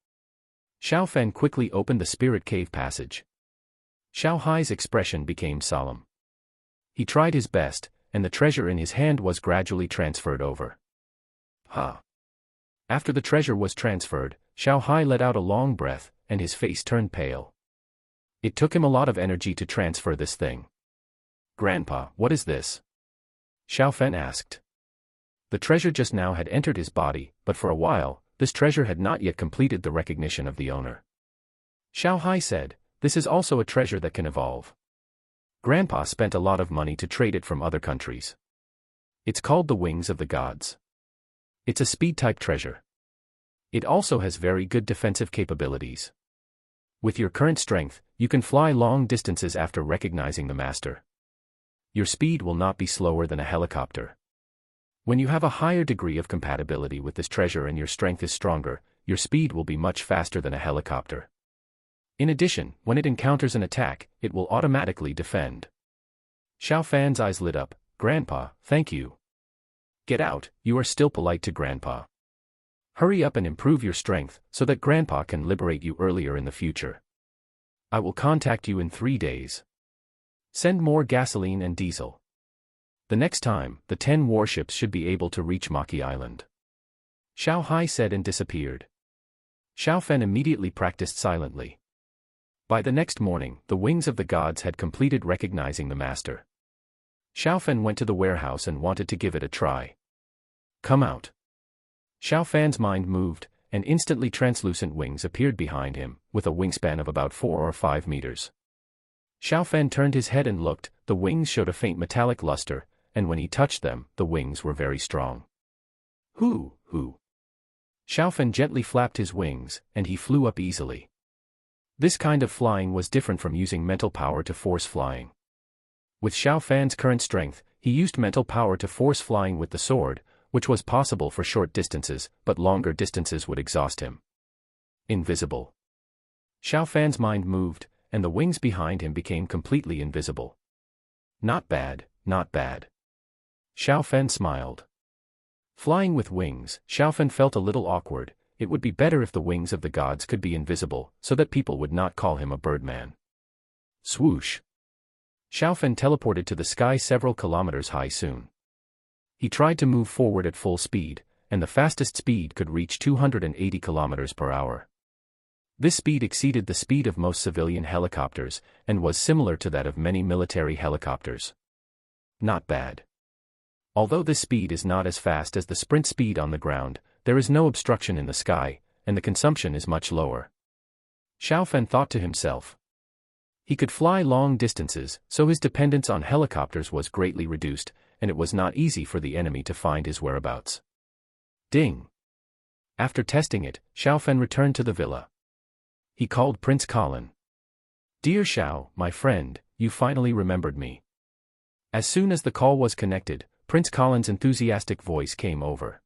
Xiao Fan quickly opened the spirit cave passage. Xiao Hai's expression became solemn. He tried his best, and the treasure in his hand was gradually transferred over. After the treasure was transferred, Xiao Hai let out a long breath, and his face turned pale. It took him a lot of energy to transfer this thing. Grandpa, what is this? Xiao Fan asked. The treasure just now had entered his body, but for a while, this treasure had not yet completed the recognition of the owner. Xiao Hai said, this is also a treasure that can evolve. Grandpa spent a lot of money to trade it from other countries. It's called the Wings of the Gods. It's a speed-type treasure. It also has very good defensive capabilities. With your current strength, you can fly long distances after recognizing the master. Your speed will not be slower than a helicopter. When you have a higher degree of compatibility with this treasure and your strength is stronger, your speed will be much faster than a helicopter. In addition, when it encounters an attack, it will automatically defend. Xiao Fan's eyes lit up. Grandpa, thank you. Get out, you are still polite to Grandpa. Hurry up and improve your strength, so that Grandpa can liberate you earlier in the future. I will contact you in 3 days. Send more gasoline and diesel. The next time, the 10 warships should be able to reach Maki Island. Xiao Hai said and disappeared. Xiao Fan immediately practiced silently. By the next morning, the wings of the gods had completed recognizing the master. Xiaofan went to the warehouse and wanted to give it a try. Come out. Xiaofan's mind moved, and instantly translucent wings appeared behind him, with a wingspan of about 4 or 5 meters. Xiaofan turned his head and looked. The wings showed a faint metallic luster, and when he touched them, the wings were very strong. Hoo! Xiaofan gently flapped his wings, and he flew up easily. This kind of flying was different from using mental power to force flying. With Xiaofan's current strength, he used mental power to force flying with the sword, which was possible for short distances, but longer distances would exhaust him. Invisible. Xiaofan's mind moved, and the wings behind him became completely invisible. Not bad, not bad. Xiaofan smiled. Flying with wings, Xiaofan felt a little awkward. It would be better if the wings of the gods could be invisible, so that people would not call him a birdman. Swoosh. Xiaofan teleported to the sky several kilometers high soon. He tried to move forward at full speed, and the fastest speed could reach 280 kilometers per hour. This speed exceeded the speed of most civilian helicopters, and was similar to that of many military helicopters. Not bad. Although this speed is not as fast as the sprint speed on the ground, there is no obstruction in the sky, and the consumption is much lower. Xiaofan thought to himself. He could fly long distances, so his dependence on helicopters was greatly reduced, and it was not easy for the enemy to find his whereabouts. Ding! After testing it, Xiaofan returned to the villa. He called Prince Colin. Dear Xiao, my friend, you finally remembered me. As soon as the call was connected, Prince Colin's enthusiastic voice came over.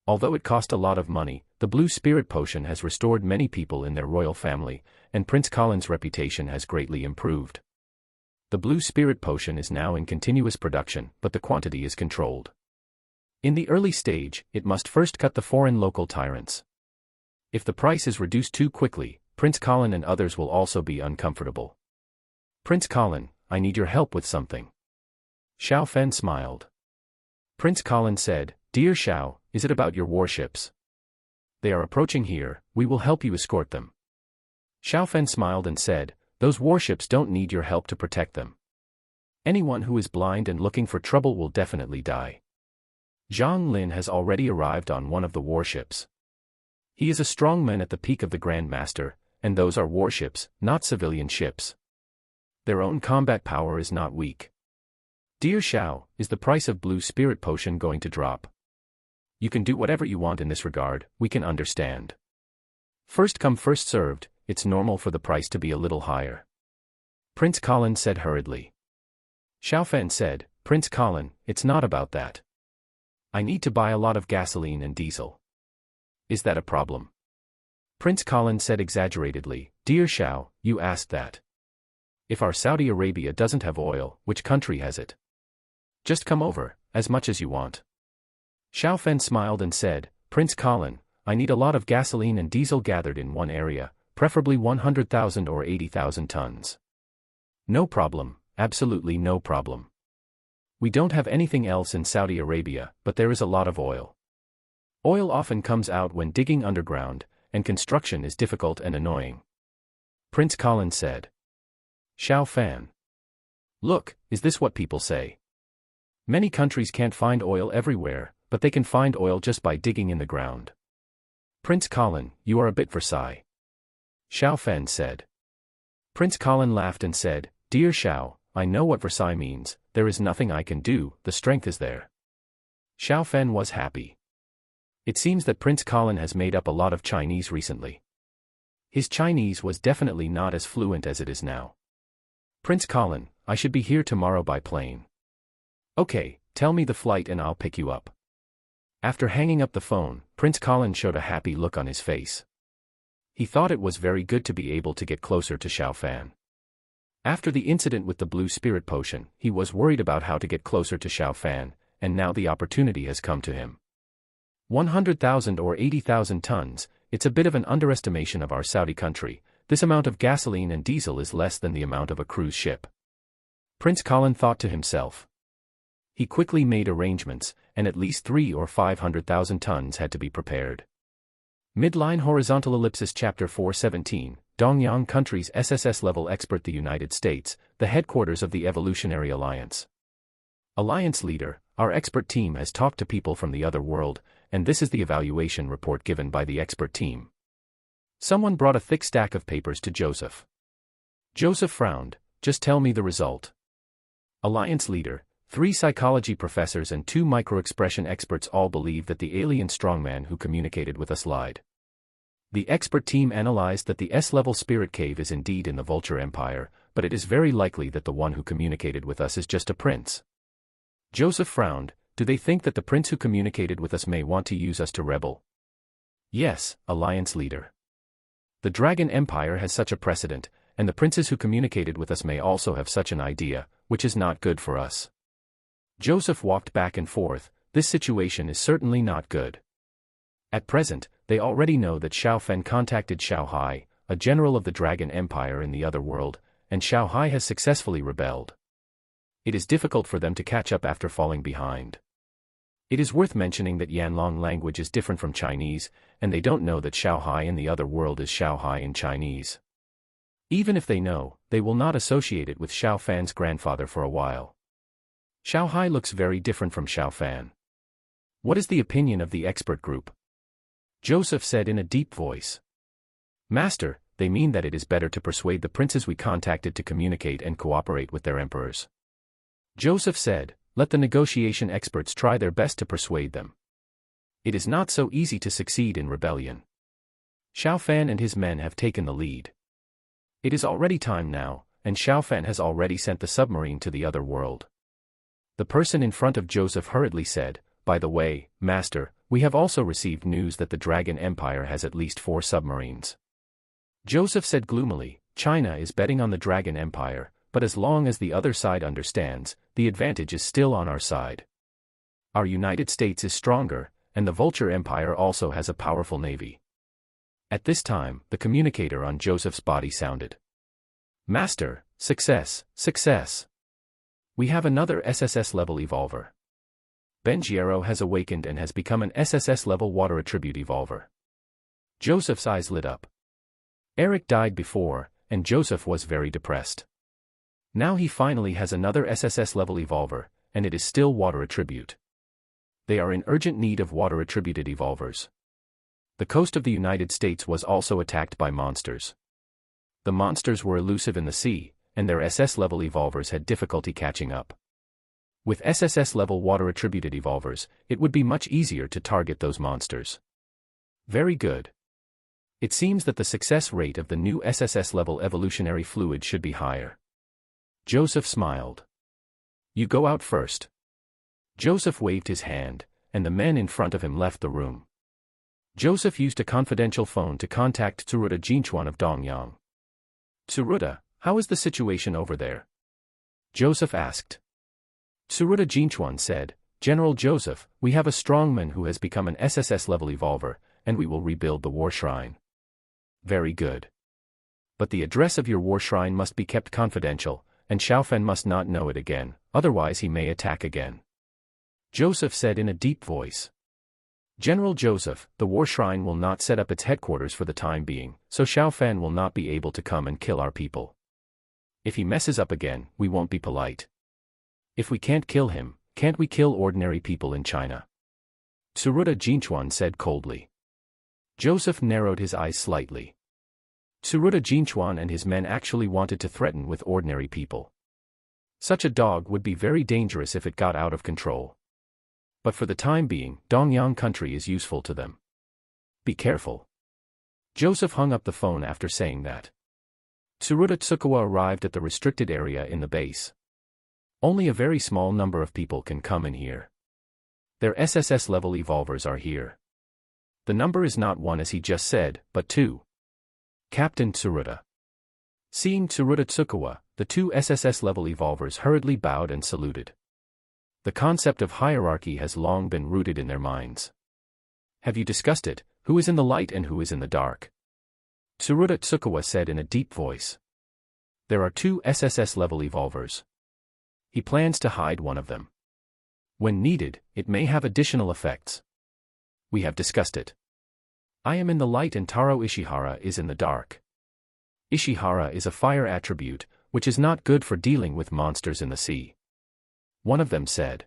Although it cost a lot of money, the Blue Spirit Potion has restored many people in their royal family, and Prince Colin's reputation has greatly improved. The Blue Spirit Potion is now in continuous production, but the quantity is controlled. In the early stage, it must first cut the foreign local tyrants. If the price is reduced too quickly, Prince Colin and others will also be uncomfortable. Prince Colin, I need your help with something. Xiaofan smiled. Prince Colin said, Dear Xiao, is it about your warships? They are approaching here, we will help you escort them. Xiaofan smiled and said, Those warships don't need your help to protect them. Anyone who is blind and looking for trouble will definitely die. Zhang Lin has already arrived on one of the warships. He is a strong man at the peak of the Grand Master, and those are warships, not civilian ships. Their own combat power is not weak. Dear Xiao, is the price of Blue Spirit Potion going to drop? You can do whatever you want in this regard, we can understand. First come first served, it's normal for the price to be a little higher. Prince Colin said hurriedly. Xiaofan said, Prince Colin, it's not about that. I need to buy a lot of gasoline and diesel. Is that a problem? Prince Colin said exaggeratedly, Dear Xiao, you asked that. If our Saudi Arabia doesn't have oil, which country has it? Just come over, as much as you want. Xiaofan smiled and said, Prince Colin, I need a lot of gasoline and diesel gathered in one area, preferably 100,000 or 80,000 tons. No problem, absolutely no problem. We don't have anything else in Saudi Arabia, but there is a lot of oil. Oil often comes out when digging underground, and construction is difficult and annoying. Prince Colin said. Xiaofan. Look, is this what people say? Many countries can't find oil everywhere, but they can find oil just by digging in the ground. Prince Colin, you are a bit Versailles. Xiaofan said. Prince Colin laughed and said, Dear Xiao, I know what Versailles means, there is nothing I can do, the strength is there. Xiaofan was happy. It seems that Prince Colin has made up a lot of Chinese recently. His Chinese was definitely not as fluent as it is now. Prince Colin, I should be here tomorrow by plane. Okay, tell me the flight and I'll pick you up. After hanging up the phone, Prince Colin showed a happy look on his face. He thought it was very good to be able to get closer to Xiaofan. After the incident with the Blue Spirit Potion, he was worried about how to get closer to Xiaofan, and now the opportunity has come to him. 100,000 or 80,000 tons, it's a bit of an underestimation of our Saudi country. This amount of gasoline and diesel is less than the amount of a cruise ship. Prince Colin thought to himself. He quickly made arrangements, and at least 300,000 or 500,000 tons had to be prepared. Midline Horizontal Ellipsis Chapter 417, Dongyang country's SSS-level expert. The United States, the headquarters of the Evolutionary Alliance. Alliance leader, our expert team has talked to people from the other world, and this is the evaluation report given by the expert team. Someone brought a thick stack of papers to Joseph. Joseph frowned. Just tell me the result. Alliance leader, 3 psychology professors and 2 microexpression experts all believe that the alien strongman who communicated with us lied. The expert team analyzed that the S-level spirit cave is indeed in the Vulture Empire, but it is very likely that the one who communicated with us is just a prince. Joseph frowned. Do they think that the prince who communicated with us may want to use us to rebel? Yes, Alliance leader. The Dragon Empire has such a precedent, and the princes who communicated with us may also have such an idea, which is not good for us. Joseph walked back and forth. This situation is certainly not good. At present, they already know that Xiao Fen contacted Xiao Hai, a general of the Dragon Empire in the other world, and Xiao Hai has successfully rebelled. It is difficult for them to catch up after falling behind. It is worth mentioning that Yanlong language is different from Chinese, and they don't know that Xiao Hai in the other world is Xiao Hai in Chinese. Even if they know, they will not associate it with Xiao Fan's grandfather for a while. Xiao Hai looks very different from Xiao Fan. What is the opinion of the expert group? Joseph said in a deep voice. Master, they mean that it is better to persuade the princes we contacted to communicate and cooperate with their emperors. Joseph said, let the negotiation experts try their best to persuade them. It is not so easy to succeed in rebellion. Xiao Fan and his men have taken the lead. It is already time now, and Xiao Fan has already sent the submarine to the other world. The person in front of Joseph hurriedly said, by the way, Master, we have also received news that the Dragon Empire has at least 4 submarines. Joseph said gloomily, China is betting on the Dragon Empire, but as long as the other side understands, the advantage is still on our side. Our United States is stronger, and the Vulture Empire also has a powerful navy. At this time, the communicator on Joseph's body sounded. Master, success, success. We have another SSS-level evolver. Benjiero has awakened and has become an SSS-level water attribute evolver. Joseph's eyes lit up. Eric died before, and Joseph was very depressed. Now he finally has another SSS-level evolver, and it is still water attribute. They are in urgent need of water-attributed evolvers. The coast of the United States was also attacked by monsters. The monsters were elusive in the sea, and their SS-level evolvers had difficulty catching up. With SSS-level water-attributed evolvers, it would be much easier to target those monsters. Very good. It seems that the success rate of the new SSS-level evolutionary fluid should be higher. Joseph smiled. You go out first. Joseph waved his hand, and the men in front of him left the room. Joseph used a confidential phone to contact Tsuruta Jinchuan of Dongyang. Tsuruta, how is the situation over there? Joseph asked. Tsuruta Jinchuan said, General Joseph, we have a strongman who has become an SSS-level evolver, and we will rebuild the war shrine. Very good. But the address of your war shrine must be kept confidential, and Xiaofen must not know it again, otherwise he may attack again. Joseph said in a deep voice. General Joseph, the war shrine will not set up its headquarters for the time being, so Xiaofen will not be able to come and kill our people. If he messes up again, we won't be polite. If we can't kill him, can't we kill ordinary people in China? Tsuruta Jinchuan said coldly. Joseph narrowed his eyes slightly. Tsuruta Jinchuan and his men actually wanted to threaten with ordinary people. Such a dog would be very dangerous if it got out of control. But for the time being, Dongyang country is useful to them. Be careful. Joseph hung up the phone after saying that. Tsuruta Tsukawa arrived at the restricted area in the base. Only a very small number of people can come in here. Their SSS-level evolvers are here. The number is not 1 as he just said, but 2. Captain Tsuruta. Seeing Tsuruta Tsukawa, the 2 SSS-level evolvers hurriedly bowed and saluted. The concept of hierarchy has long been rooted in their minds. Have you discussed it? Who is in the light and who is in the dark? Tsuruta Tsukawa said in a deep voice. There are 2 SSS-level evolvers. He plans to hide one of them. When needed, it may have additional effects. We have discussed it. I am in the light and Taro Ishihara is in the dark. Ishihara is a fire attribute, which is not good for dealing with monsters in the sea. One of them said.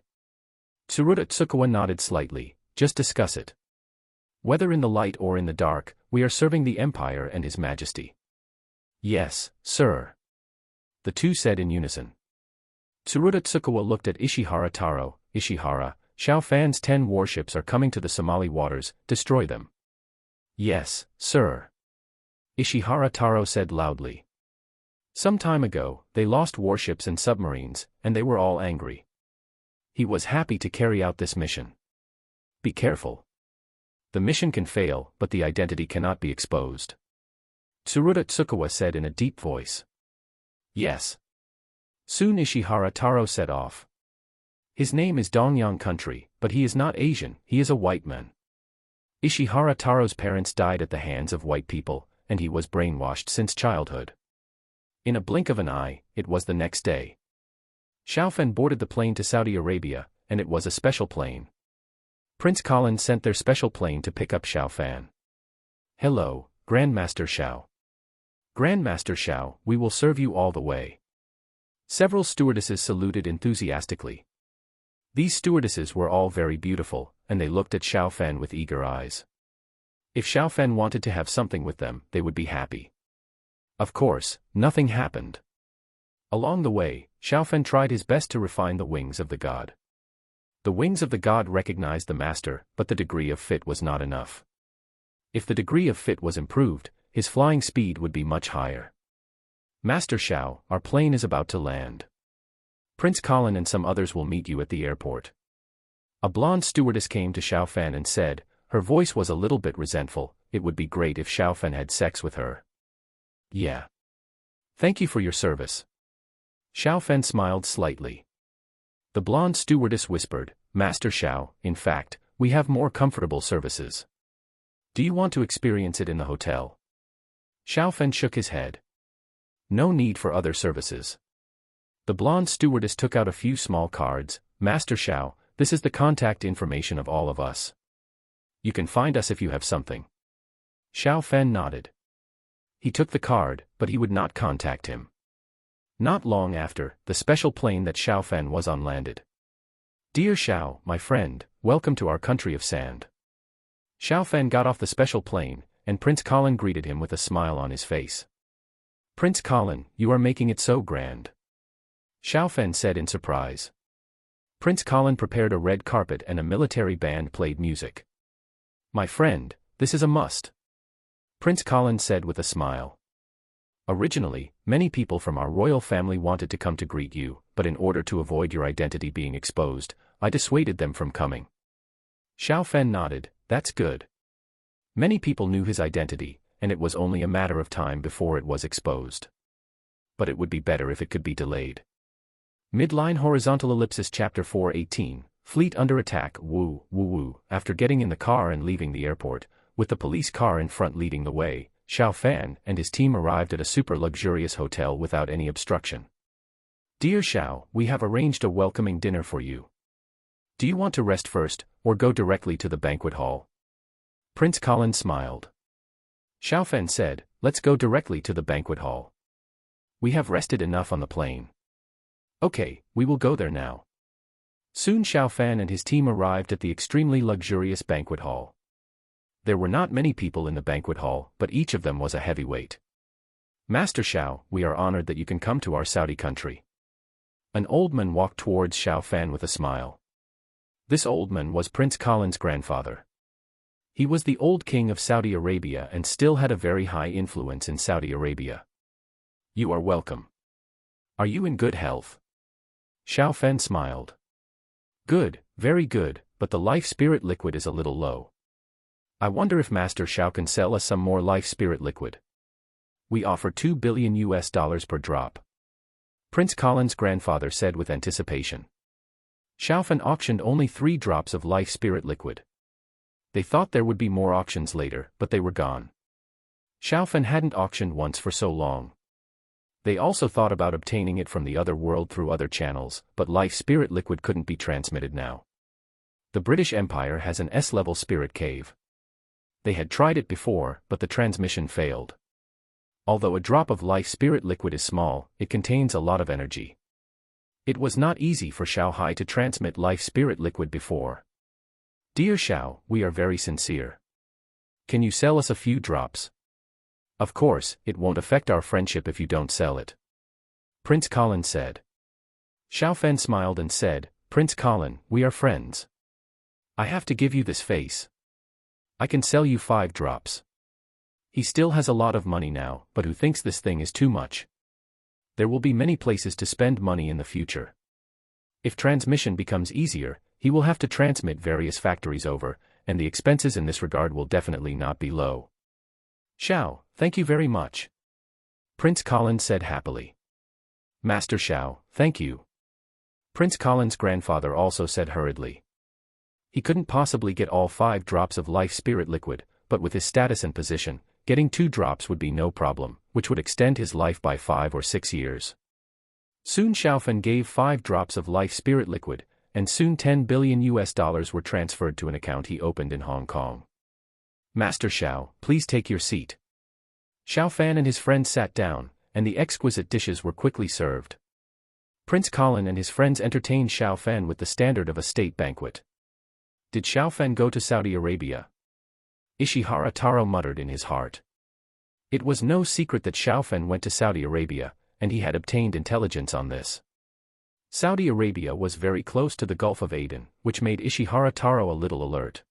Tsuruta Tsukuwa nodded slightly. Just discuss it. Whether in the light or in the dark, we are serving the Empire and His Majesty. Yes, sir. The two said in unison. Tsuruta Tsukuwa looked at Ishihara Taro. Ishihara, Xiao Fan's 10 warships are coming to the Somali waters, destroy them. Yes, sir. Ishihara Taro said loudly. Some time ago, they lost warships and submarines, and they were all angry. He was happy to carry out this mission. Be careful. The mission can fail, but the identity cannot be exposed. Tsuruta Tsukuwa said in a deep voice. Yes. Soon Ishihara Taro set off. His name is Dongyang Country, but he is not Asian, he is a white man. Ishihara Taro's parents died at the hands of white people, and he was brainwashed since childhood. In a blink of an eye, it was the next day. Xiao Fan boarded the plane to Saudi Arabia, and it was a special plane. Prince Colin sent their special plane to pick up Xiao Fan. Hello, Grandmaster Xiao. Grandmaster Xiao, we will serve you all the way. Several stewardesses saluted enthusiastically. These stewardesses were all very beautiful, and they looked at Xiao Fan with eager eyes. If Xiao Fan wanted to have something with them, they would be happy. Of course, nothing happened. Along the way, Xiao Fan tried his best to refine the wings of the god. The wings of the god recognized the master, but the degree of fit was not enough. If the degree of fit was improved, his flying speed would be much higher. Master Xiao, our plane is about to land. Prince Colin and some others will meet you at the airport. A blonde stewardess came to Xiao Fan and said, her voice was a little bit resentful, it would be great if Xiao Fan had sex with her. Yeah. Thank you for your service. Xiao Fan smiled slightly. The blonde stewardess whispered, Master Xiao, in fact, we have more comfortable services. Do you want to experience it in the hotel? Xiao Fan shook his head. No need for other services. The blonde stewardess took out a few small cards. Master Xiao, this is the contact information of all of us. You can find us if you have something. Xiao Fan nodded. He took the card, but he would not contact him. Not long after, the special plane that Xiao Fan was on landed. Dear Xiao, my friend, welcome to our country of sand. Xiao Fan got off the special plane, and Prince Colin greeted him with a smile on his face. Prince Colin, you are making it so grand. Xiao Fan said in surprise. Prince Colin prepared a red carpet and a military band played music. My friend, this is a must. Prince Colin said with a smile. Originally, many people from our royal family wanted to come to greet you, but in order to avoid your identity being exposed, I dissuaded them from coming. Xiao Fan nodded, that's good. Many people knew his identity, and it was only a matter of time before it was exposed. But it would be better if it could be delayed. Midline horizontal ellipsis chapter 418, Fleet under attack. Woo, woo, woo. After getting in the car and leaving the airport, with the police car in front leading the way, Xiao Fan and his team arrived at a super luxurious hotel without any obstruction. Dear Xiao, we have arranged a welcoming dinner for you. Do you want to rest first, or go directly to the banquet hall? Prince Colin smiled. Xiao Fan said, let's go directly to the banquet hall. We have rested enough on the plane. Okay, we will go there now. Soon Xiao Fan and his team arrived at the extremely luxurious banquet hall. There were not many people in the banquet hall, but each of them was a heavyweight. Master Xiao, we are honored that you can come to our Saudi country. An old man walked towards Xiao Fan with a smile. This old man was Prince Colin's grandfather. He was the old king of Saudi Arabia and still had a very high influence in Saudi Arabia. You are welcome. Are you in good health? Xiao Fan smiled. Good, very good, but the life spirit liquid is a little low. I wonder if Master Xiao can sell us some more life spirit liquid. We offer $2 billion per drop. Prince Colin's grandfather said with anticipation. Xiao Fan auctioned only 3 drops of life spirit liquid. They thought there would be more auctions later, but they were gone. Xiao Fan hadn't auctioned once for so long. They also thought about obtaining it from the other world through other channels, but life spirit liquid couldn't be transmitted now. The British Empire has an S-level spirit cave. They had tried it before, but the transmission failed. Although a drop of life spirit liquid is small, it contains a lot of energy. It was not easy for Xiao Hai to transmit life spirit liquid before. Dear Xiao, we are very sincere. Can you sell us a few drops? Of course, it won't affect our friendship if you don't sell it. Prince Colin said. Xiao Fan smiled and said, Prince Colin, we are friends. I have to give you this face. I can sell you 5 drops. He still has a lot of money now, but who thinks this thing is too much? There will be many places to spend money in the future. If transmission becomes easier, he will have to transmit various factories over, and the expenses in this regard will definitely not be low. Xiao, thank you very much. Prince Colin said happily. Master Xiao, thank you. Prince Colin's grandfather also said hurriedly. He couldn't possibly get all 5 drops of life spirit liquid, but with his status and position, getting 2 drops would be no problem, which would extend his life by 5 or 6 years. Soon Xiaofan gave 5 drops of life spirit liquid, and soon $10 billion were transferred to an account he opened in Hong Kong. Master Xiao, please take your seat. Xiaofan and his friends sat down, and the exquisite dishes were quickly served. Prince Colin and his friends entertained Xiaofan with the standard of a state banquet. Did Xiaofan go to Saudi Arabia? Ishihara Taro muttered in his heart. It was no secret that Xiaofan went to Saudi Arabia, and he had obtained intelligence on this. Saudi Arabia was very close to the Gulf of Aden, which made Ishihara Taro a little alert.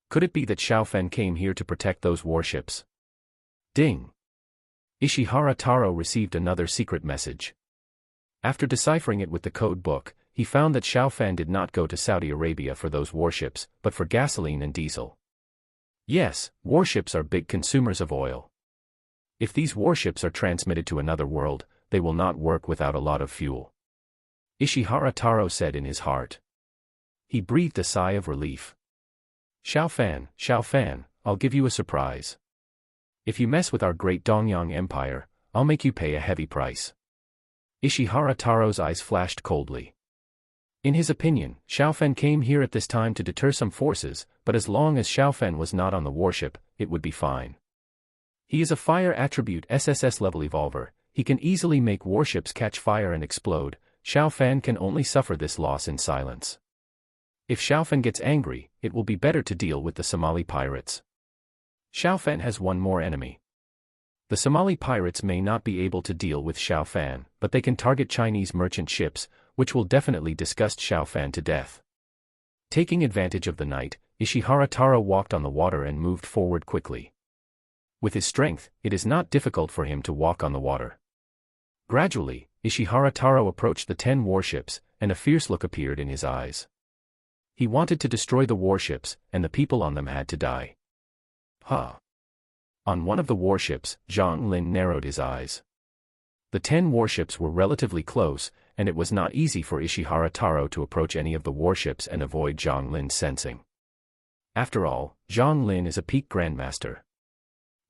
Could it be that Xiaofan came here to protect those warships? Ding! Ishihara Taro received another secret message. After deciphering it with the code book, he found that Xiaofan did not go to Saudi Arabia for those warships, but for gasoline and diesel. Yes, warships are big consumers of oil. If these warships are transmitted to another world, they will not work without a lot of fuel. Ishihara Taro said in his heart. He breathed a sigh of relief. Xiaofan, I'll give you a surprise. If you mess with our great Dongyang Empire, I'll make you pay a heavy price. Ishihara Taro's eyes flashed coldly. In his opinion, Xiaofan came here at this time to deter some forces, but as long as Xiaofan was not on the warship, it would be fine. He is a fire attribute SSS level evolver, he can easily make warships catch fire and explode. Xiaofan can only suffer this loss in silence. If Xiaofan gets angry, it will be better to deal with the Somali pirates. Xiaofan has one more enemy. The Somali pirates may not be able to deal with Xiaofan, but they can target Chinese merchant ships, which will definitely disgust Xiaofan to death. Taking advantage of the night, Ishihara Taro walked on the water and moved forward quickly. With his strength, it is not difficult for him to walk on the water. Gradually, Ishihara Taro approached the 10 warships, and a fierce look appeared in his eyes. He wanted to destroy the warships, and the people on them had to die. On one of the warships, Zhang Lin narrowed his eyes. The 10 warships were relatively close, and it was not easy for Ishihara Taro to approach any of the warships and avoid Zhang Lin's sensing. After all, Zhang Lin is a peak grandmaster.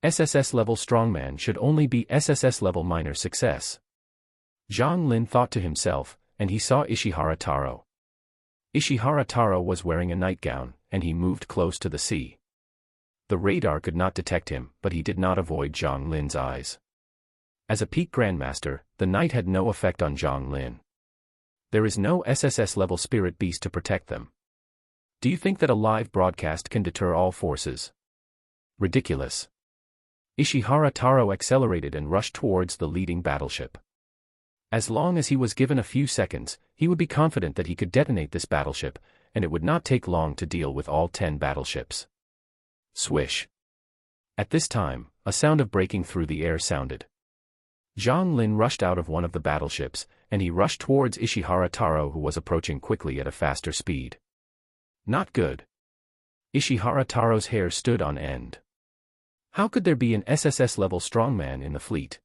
SSS level strongman should only be SSS level minor success. Zhang Lin thought to himself, and he saw Ishihara Taro. Ishihara Taro was wearing a nightgown, and he moved close to the sea. The radar could not detect him, but he did not avoid Zhang Lin's eyes. As a peak grandmaster, the night had no effect on Zhang Lin. There is no SSS level spirit beast to protect them. Do you think that a live broadcast can deter all forces? Ridiculous. Ishihara Taro accelerated and rushed towards the leading battleship. As long as he was given a few seconds, he would be confident that he could detonate this battleship, and it would not take long to deal with all 10 battleships. Swish. At this time, a sound of breaking through the air sounded. Zhang Lin rushed out of one of the battleships, and he rushed towards Ishihara Taro, who was approaching quickly at a faster speed. Not good. Ishihara Taro's hair stood on end. How could there be an SSS level strongman in the fleet?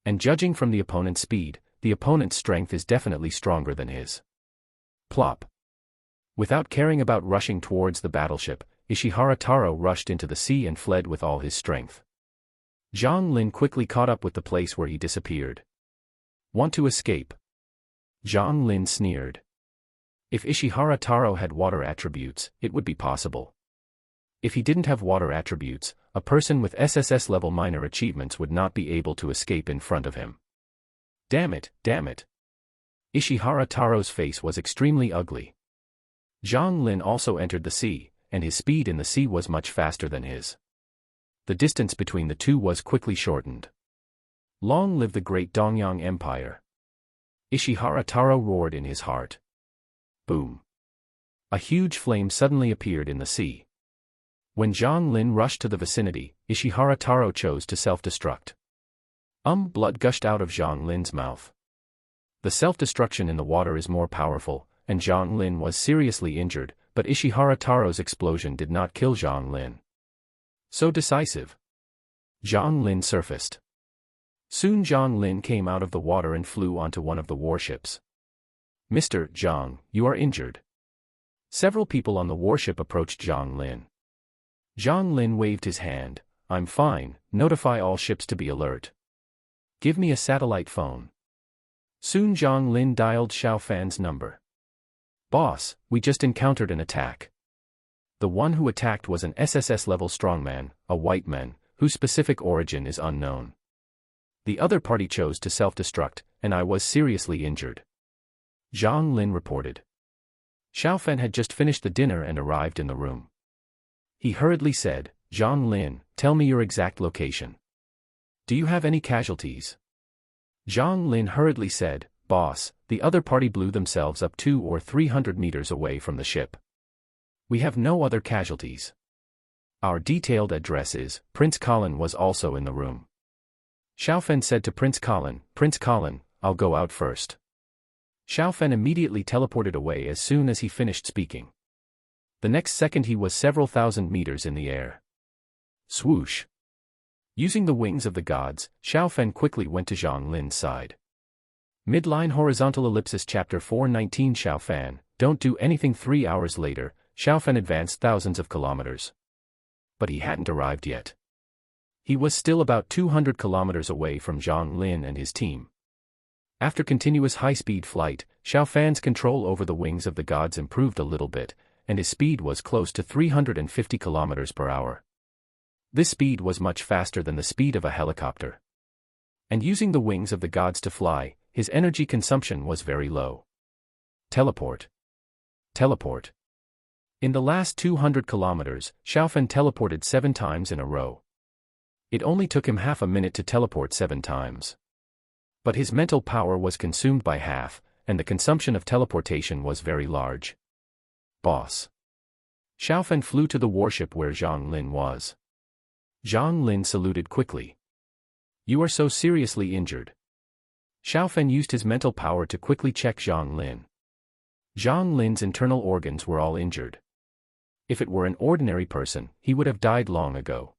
And judging from the opponent's speed, the opponent's strength is definitely stronger than his. Plop. Without caring about rushing towards the battleship, Ishihara Taro rushed into the sea and fled with all his strength. Zhang Lin quickly caught up with the place where he disappeared. Want to escape? Zhang Lin sneered. If Ishihara Taro had water attributes, it would be possible. If he didn't have water attributes, a person with SSS level minor achievements would not be able to escape in front of him. Damn it, damn it. Ishihara Taro's face was extremely ugly. Zhang Lin also entered the sea, and his speed in the sea was much faster than his. The distance between the two was quickly shortened. Long live the great Dongyang Empire! Ishihara Taro roared in his heart. Boom! A huge flame suddenly appeared in the sea. When Zhang Lin rushed to the vicinity, Ishihara Taro chose to self-destruct. Blood gushed out of Zhang Lin's mouth. The self-destruction in the water is more powerful, and Zhang Lin was seriously injured, but Ishihara Taro's explosion did not kill Zhang Lin. So decisive. Zhang Lin surfaced. Soon Zhang Lin came out of the water and flew onto one of the warships. Mr. Zhang, you are injured. Several people on the warship approached Zhang Lin. Zhang Lin waved his hand. I'm fine, notify all ships to be alert. Give me a satellite phone. Soon Zhang Lin dialed Xiao Fan's number. Boss, we just encountered an attack. The one who attacked was an SSS-level strongman, a white man, whose specific origin is unknown. The other party chose to self-destruct, and I was seriously injured. Zhang Lin reported. Xiao Fan had just finished the dinner and arrived in the room. He hurriedly said, Zhang Lin, tell me your exact location. Do you have any casualties? Zhang Lin hurriedly said, Boss, the other party blew themselves up 200 or 300 meters away from the ship. We have no other casualties. Our detailed address is. Prince Colin was also in the room. Xiao Fan said to Prince Colin, I'll go out first. Xiao Fan immediately teleported away as soon as he finished speaking. The next second he was several thousand meters in the air. Swoosh! Using the wings of the gods, Xiao Fan quickly went to Zhang Lin's side. Midline horizontal ellipsis chapter 419 Xiao Fan, don't do anything. 3 hours later, Xiao Fan advanced thousands of kilometers. But he hadn't arrived yet. He was still about 200 kilometers away from Zhang Lin and his team. After continuous high-speed flight, Xiao Fan's control over the wings of the gods improved a little bit, and his speed was close to 350 kilometers per hour. This speed was much faster than the speed of a helicopter. And using the wings of the gods to fly, his energy consumption was very low. Teleport. Teleport. In the last 200 kilometers, Xiao Fan teleported 7 times in a row. It only took him half a minute to teleport 7 times. But his mental power was consumed by half, and the consumption of teleportation was very large. Boss. Xiao Fan flew to the warship where Zhang Lin was. Zhang Lin saluted quickly. You are so seriously injured. Xiao Fan used his mental power to quickly check Zhang Lin. Zhang Lin's internal organs were all injured. If it were an ordinary person, he would have died long ago.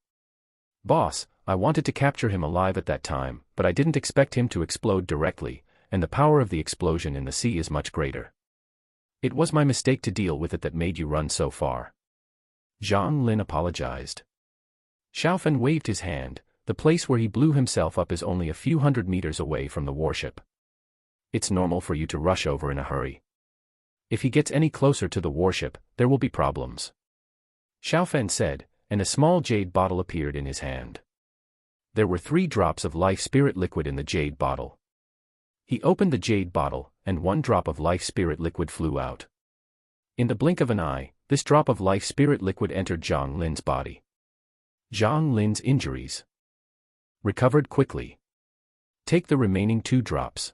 Boss, I wanted to capture him alive at that time, but I didn't expect him to explode directly, and the power of the explosion in the sea is much greater. It was my mistake to deal with it that made you run so far. Zhang Lin apologized. Xiao Fan waved his hand. The place where he blew himself up is only a few hundred meters away from the warship. It's normal for you to rush over in a hurry. If he gets any closer to the warship, there will be problems. Xiao Fan said, and a small jade bottle appeared in his hand. There were 3 drops of life spirit liquid in the jade bottle. He opened the jade bottle, and 1 drop of life spirit liquid flew out. In the blink of an eye, this drop of life spirit liquid entered Zhang Lin's body. Zhang Lin's injuries recovered quickly. Take the remaining 2 drops.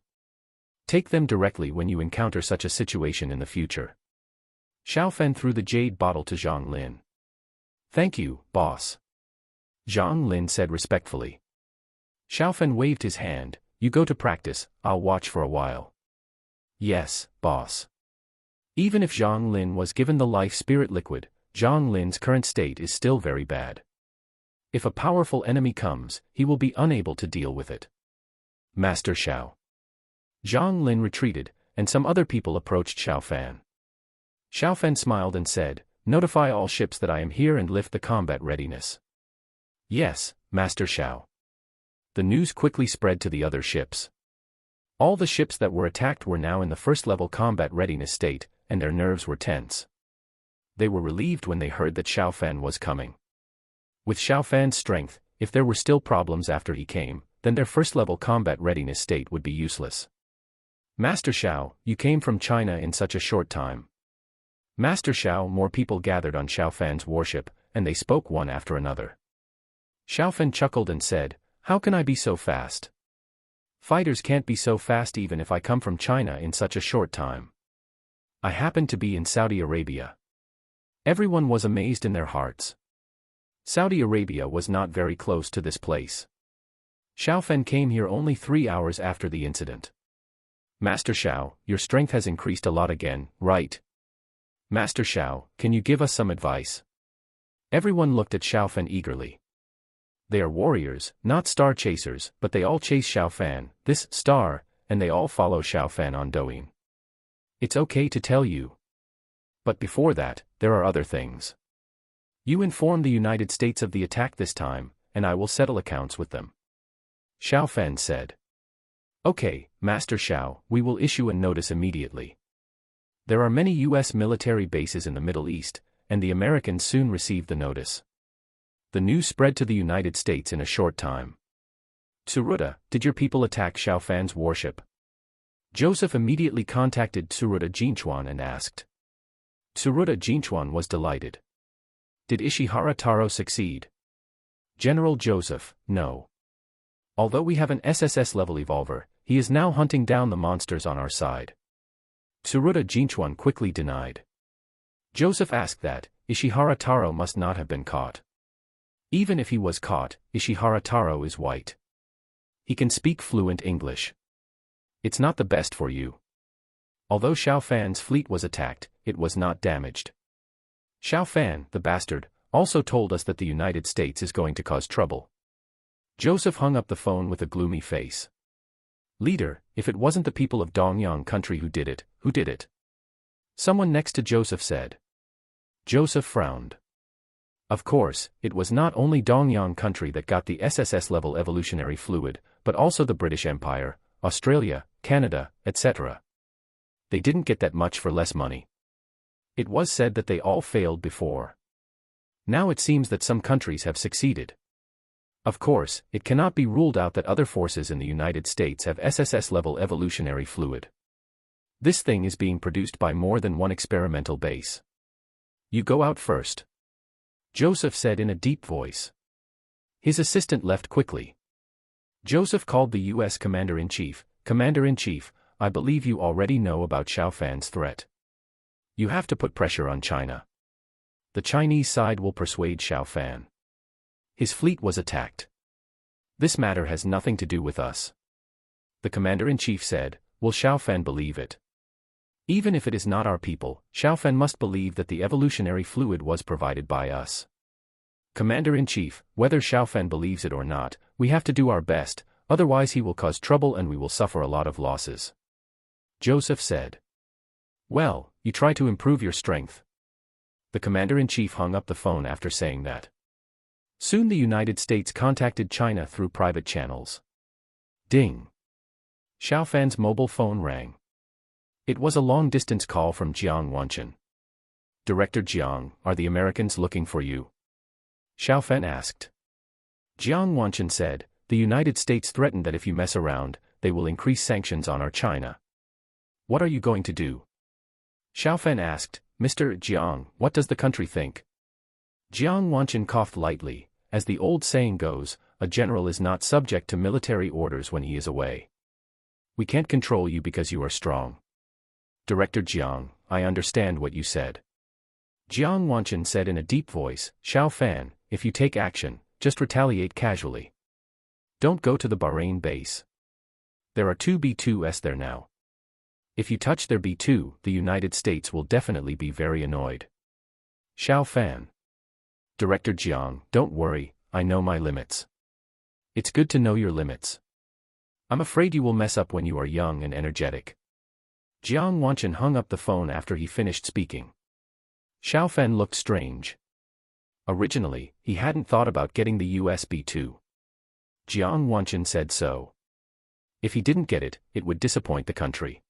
Take them directly when you encounter such a situation in the future. Xiao Fan threw the jade bottle to Zhang Lin. Thank you, boss. Zhang Lin said respectfully. Xiao Fan waved his hand. You go to practice, I'll watch for a while. Yes, boss. Even if Zhang Lin was given the life spirit liquid, Zhang Lin's current state is still very bad. If a powerful enemy comes, he will be unable to deal with it. Master Xiao. Zhang Lin retreated, and some other people approached Xiao Fan. Xiao Fan smiled and said, Notify all ships that I am here and lift the combat readiness. Yes, Master Xiao. The news quickly spread to the other ships. All the ships that were attacked were now in the first-level combat readiness state, and their nerves were tense. They were relieved when they heard that Xiao Fan was coming. With Xiao Fan's strength, if there were still problems after he came, then their first-level combat readiness state would be useless. Master Xiao, you came from China in such a short time. Master Xiao, more people gathered on Xiao Fan's warship, and they spoke one after another. Xiao Fan chuckled and said, "How can I be so fast? Fighters can't be so fast even if I come from China in such a short time. I happened to be in Saudi Arabia." Everyone was amazed in their hearts. Saudi Arabia was not very close to this place. Xiao Fan came here only 3 hours after the incident. Master Xiao, your strength has increased a lot again, right? Master Xiao, can you give us some advice? Everyone looked at Xiao Fan eagerly. They are warriors, not star chasers, but they all chase Xiao Fan, this star, and they all follow Xiao Fan on Douyin. It's okay to tell you. But before that, there are other things. You inform the United States of the attack this time, and I will settle accounts with them. Xiao Fan said. Okay, Master Xiao, we will issue a notice immediately. There are many U.S. military bases in the Middle East, and the Americans soon received the notice. The news spread to the United States in a short time. Tsuruta, did your people attack Xiao Fan's warship? Joseph immediately contacted Tsuruta Jinchuan and asked. Tsuruta Jinchuan was delighted. Did Ishihara Taro succeed? General Joseph, no. Although we have an SSS-level evolver, he is now hunting down the monsters on our side. Tsuruta Jinchuan quickly denied. Joseph asked that, Ishihara Taro must not have been caught. Even if he was caught, Ishihara Taro is white. He can speak fluent English. It's not the best for you. Although Xiao Fan's fleet was attacked, it was not damaged. Xiao Fan, the bastard, also told us that the United States is going to cause trouble. Joseph hung up the phone with a gloomy face. Leader, if it wasn't the people of Dongyang country who did it, who did it? Someone next to Joseph said. Joseph frowned. Of course, it was not only Dongyang country that got the SSS-level evolutionary fluid, but also the British Empire, Australia, Canada, etc. They didn't get that much for less money. It was said that they all failed before. Now it seems that some countries have succeeded. Of course, it cannot be ruled out that other forces in the United States have SSS-level evolutionary fluid. This thing is being produced by more than one experimental base. You go out first. Joseph said in a deep voice. His assistant left quickly. Joseph called the U.S. Commander-in-Chief. Commander-in-Chief, I believe you already know about Xiao Fan's threat. You have to put pressure on China. The Chinese side will persuade Xiao Fan. His fleet was attacked. This matter has nothing to do with us. The Commander-in-Chief said, will Xiao Fan believe it? Even if it is not our people, Xiao Fan must believe that the evolutionary fluid was provided by us. Commander-in-Chief, whether Xiao Fan believes it or not, we have to do our best, otherwise he will cause trouble and we will suffer a lot of losses. Joseph said. Well, you try to improve your strength. The Commander-in-Chief hung up the phone after saying that. Soon the United States contacted China through private channels. Ding. Xiao Fan's mobile phone rang. It was a long-distance call from Jiang Wanchen. Director Jiang, are the Americans looking for you? Xiao Fan asked. Jiang Wanchen said, the United States threatened that if you mess around, they will increase sanctions on our China. What are you going to do? Xiao Fan asked, Mr. Jiang, what does the country think? Jiang Wanchen coughed lightly. As the old saying goes, a general is not subject to military orders when he is away. We can't control you because you are strong. Director Jiang, I understand what you said. Jiang Wanchen said in a deep voice, Xiao Fan, if you take action, just retaliate casually. Don't go to the Bahrain base. There are 2 B-2s there now. If you touch their B-2, the United States will definitely be very annoyed. Xiao Fan. Director Jiang, don't worry, I know my limits. It's good to know your limits. I'm afraid you will mess up when you are young and energetic. Jiang Wanchen hung up the phone after he finished speaking. Xiao Fan looked strange. Originally, he hadn't thought about getting the US B-2. Jiang Wanchen said so. If he didn't get it, it would disappoint the country.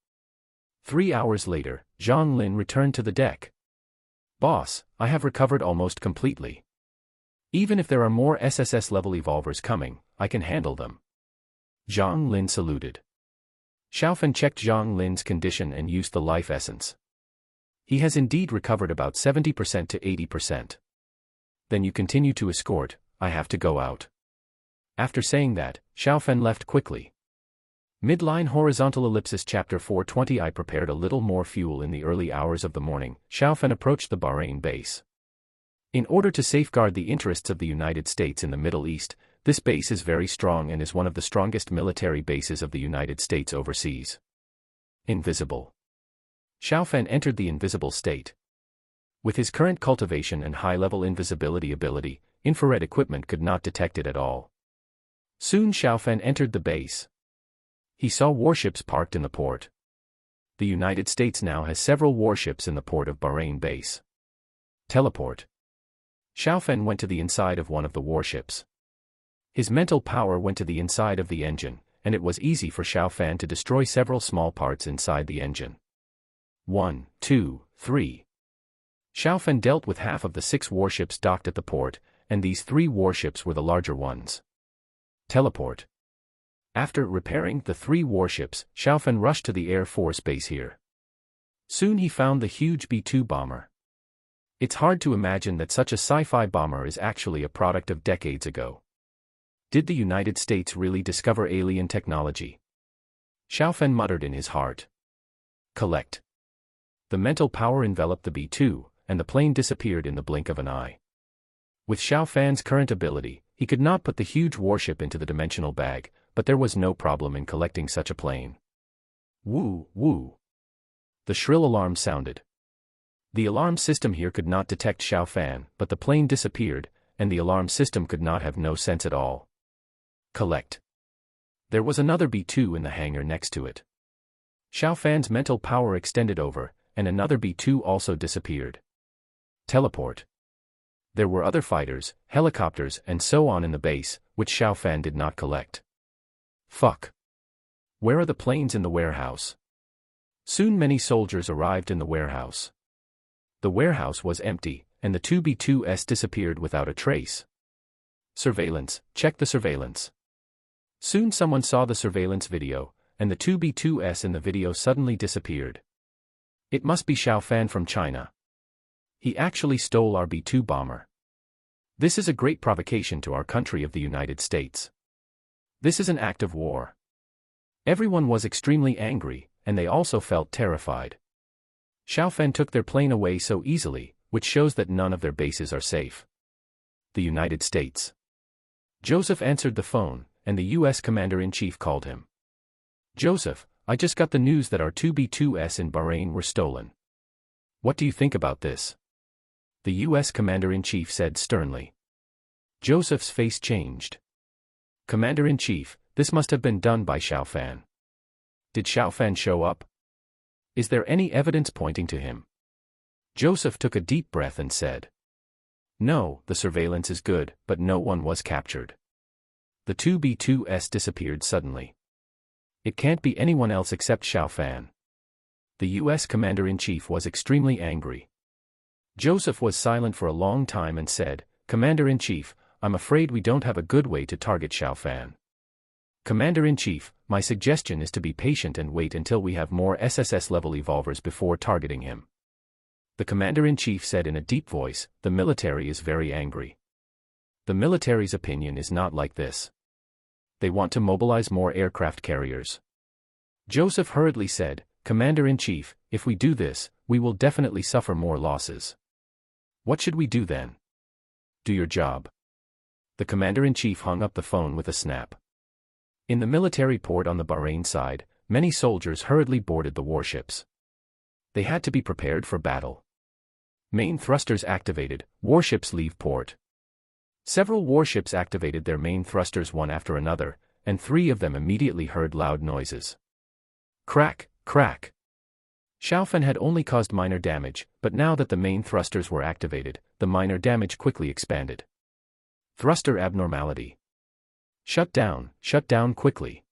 3 hours later, Zhang Lin returned to the deck. Boss, I have recovered almost completely. Even if there are more SSS-level evolvers coming, I can handle them. Zhang Lin saluted. Xiaofan checked Zhang Lin's condition and used the life essence. He has indeed recovered about 70% to 80%. Then you continue to escort, I have to go out. After saying that, Xiaofan left quickly. Midline horizontal ellipsis chapter 420. I prepared a little more fuel in the early hours of the morning. Xiaofan approached the Bahrain base. In order to safeguard the interests of the United States in the Middle East, this base is very strong and is one of the strongest military bases of the United States overseas. Invisible. Xiaofan entered the invisible state. With his current cultivation and high-level invisibility ability, infrared equipment could not detect it at all. Soon Xiaofan entered the base. He saw warships parked in the port. The United States now has several warships in the port of Bahrain base. Teleport. Xiaofan went to the inside of one of the warships. His mental power went to the inside of the engine, and it was easy for Xiaofan to destroy several small parts inside the engine. 1, 2, 3. Xiaofan dealt with half of the 6 warships docked at the port, and these 3 warships were the larger ones. Teleport. After repairing the 3 warships, Xiaofan rushed to the Air Force base here. Soon he found the huge B-2 bomber. It's hard to imagine that such a sci-fi bomber is actually a product of decades ago. Did the United States really discover alien technology? Xiaofan muttered in his heart. Collect. The mental power enveloped the B-2, and the plane disappeared in the blink of an eye. With Xiaofan's current ability, he could not put the huge warship into the dimensional bag, but there was no problem in collecting such a plane. Woo, woo. The shrill alarm sounded. The alarm system here could not detect Xiaofan, but the plane disappeared, and the alarm system could not have no sense at all. Collect. There was another B-2 in the hangar next to it. Xiaofan's mental power extended over, and another B-2 also disappeared. Teleport. There were other fighters, helicopters and so on in the base, which Xiaofan did not collect. Fuck. Where are the planes in the warehouse? Soon many soldiers arrived in the warehouse. The warehouse was empty, and the 2 B-2s disappeared without a trace. Surveillance, check the surveillance. Soon someone saw the surveillance video, and the 2 B-2s in the video suddenly disappeared. It must be Xiaofan from China. He actually stole our B-2 bomber. This is a great provocation to our country of the United States. This is an act of war. Everyone was extremely angry, and they also felt terrified. Xiaofan took their plane away so easily, which shows that none of their bases are safe. The United States. Joseph answered the phone, and the U.S. Commander-in-Chief called him. Joseph, I just got the news that our 2 B-2s in Bahrain were stolen. What do you think about this? The U.S. Commander-in-Chief said sternly. Joseph's face changed. Commander-in-Chief, this must have been done by Xiaofan. Did Xiaofan show up? Is there any evidence pointing to him? Joseph took a deep breath and said. No, the surveillance is good, but no one was captured. The 2 B-2s disappeared suddenly. It can't be anyone else except Xiaofan. The U.S. Commander-in-Chief was extremely angry. Joseph was silent for a long time and said, Commander-in-Chief, I'm afraid we don't have a good way to target Xiaofan. Commander-in-Chief, my suggestion is to be patient and wait until we have more SSS-level evolvers before targeting him. The Commander-in-Chief said in a deep voice, the military is very angry. The military's opinion is not like this. They want to mobilize more aircraft carriers. Joseph hurriedly said, Commander-in-Chief, if we do this, we will definitely suffer more losses. What should we do then? Do your job. The Commander-in-Chief hung up the phone with a snap. In the military port on the Bahrain side, many soldiers hurriedly boarded the warships. They had to be prepared for battle. Main thrusters activated, warships leave port. Several warships activated their main thrusters one after another, and 3 of them immediately heard loud noises. Crack, crack. Xiaofan had only caused minor damage, but now that the main thrusters were activated, the minor damage quickly expanded. Thruster abnormality. Shut down quickly.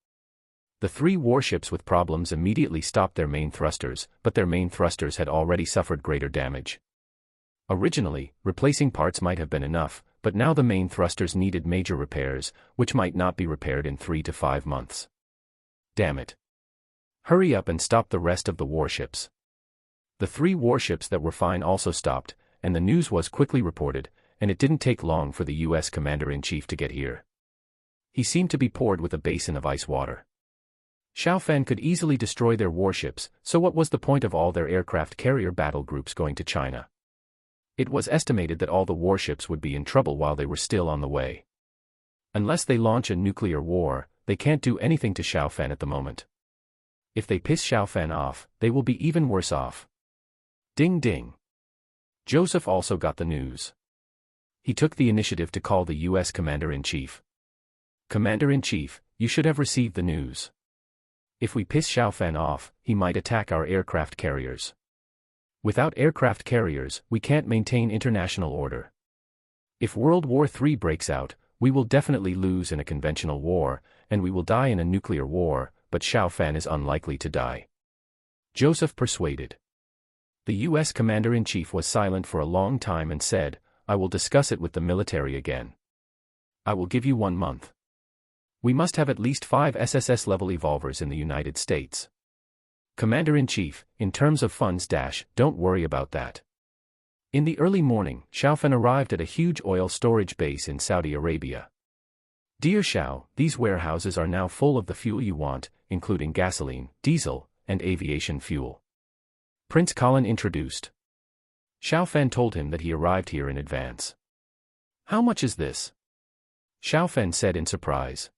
The 3 warships with problems immediately stopped their main thrusters, but their main thrusters had already suffered greater damage. Originally, replacing parts might have been enough, but now the main thrusters needed major repairs, which might not be repaired in 3 to 5 months. Damn it. Hurry up and stop the rest of the warships. The 3 warships that were fine also stopped, and the news was quickly reported, and it didn't take long for the U.S. Commander-in-Chief to get here. He seemed to be poured with a basin of ice water. Xiao Fan could easily destroy their warships, so what was the point of all their aircraft carrier battle groups going to China? It was estimated that all the warships would be in trouble while they were still on the way. Unless they launch a nuclear war, they can't do anything to Xiao Fan at the moment. If they piss Xiao Fan off, they will be even worse off. Ding ding. Joseph also got the news. He took the initiative to call the U.S. Commander-in-Chief. Commander-in-Chief, you should have received the news. If we piss Xiao Fan off, he might attack our aircraft carriers. Without aircraft carriers, we can't maintain international order. If World War III breaks out, we will definitely lose in a conventional war, and we will die in a nuclear war, but Xiao Fan is unlikely to die. Joseph persuaded. The U.S. Commander-in-Chief was silent for a long time and said, I will discuss it with the military again. I will give you 1 month. We must have at least 5 SSS-level evolvers in the United States. Commander-in-Chief, in terms of funds don't worry about that. In the early morning, Xiao Fan arrived at a huge oil storage base in Saudi Arabia. Dear Xiao, these warehouses are now full of the fuel you want, including gasoline, diesel, and aviation fuel. Prince Colin introduced. Xiao Fan told him that he arrived here in advance. How much is this? Xiao Fan said in surprise.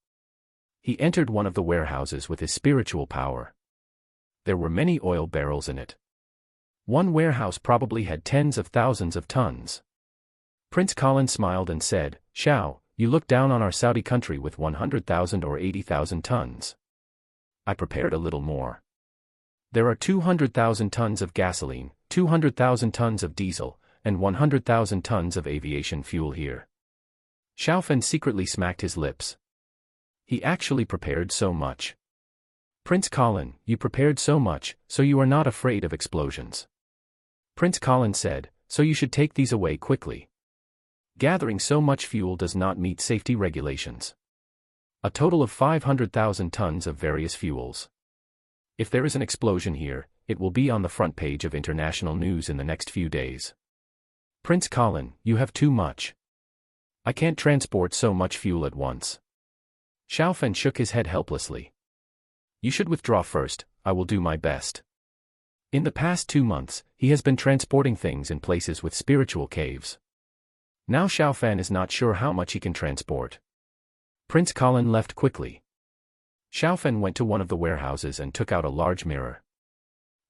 He entered one of the warehouses with his spiritual power. There were many oil barrels in it. One warehouse probably had tens of thousands of tons. Prince Colin smiled and said, Xiao, you look down on our Saudi country with 100,000 or 80,000 tons. I prepared a little more. There are 200,000 tons of gasoline, 200,000 tons of diesel, and 100,000 tons of aviation fuel here. Xiao Fan secretly smacked his lips. He actually prepared so much. Prince Colin, you prepared so much, so you are not afraid of explosions. Prince Colin said, so you should take these away quickly. Gathering so much fuel does not meet safety regulations. A total of 500,000 tons of various fuels. If there is an explosion here, it will be on the front page of international news in the next few days. Prince Colin, you have too much. I can't transport so much fuel at once. Xiao Fan shook his head helplessly. You should withdraw first, I will do my best. In the past 2 months, he has been transporting things in places with spiritual caves. Now Xiao Fan is not sure how much he can transport. Prince Colin left quickly. Xiao Fan went to one of the warehouses and took out a large mirror.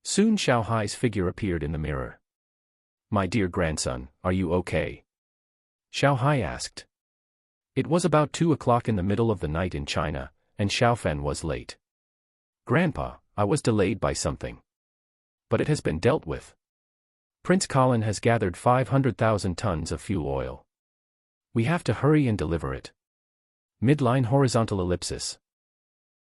Soon Xiao Hai's figure appeared in the mirror. My dear grandson, are you okay? Xiao Hai asked. It was about 2 o'clock in the middle of the night in China, and Xiao Fan was late. Grandpa, I was delayed by something. But it has been dealt with. Prince Colin has gathered 500,000 tons of fuel oil. We have to hurry and deliver it. Midline horizontal ellipsis.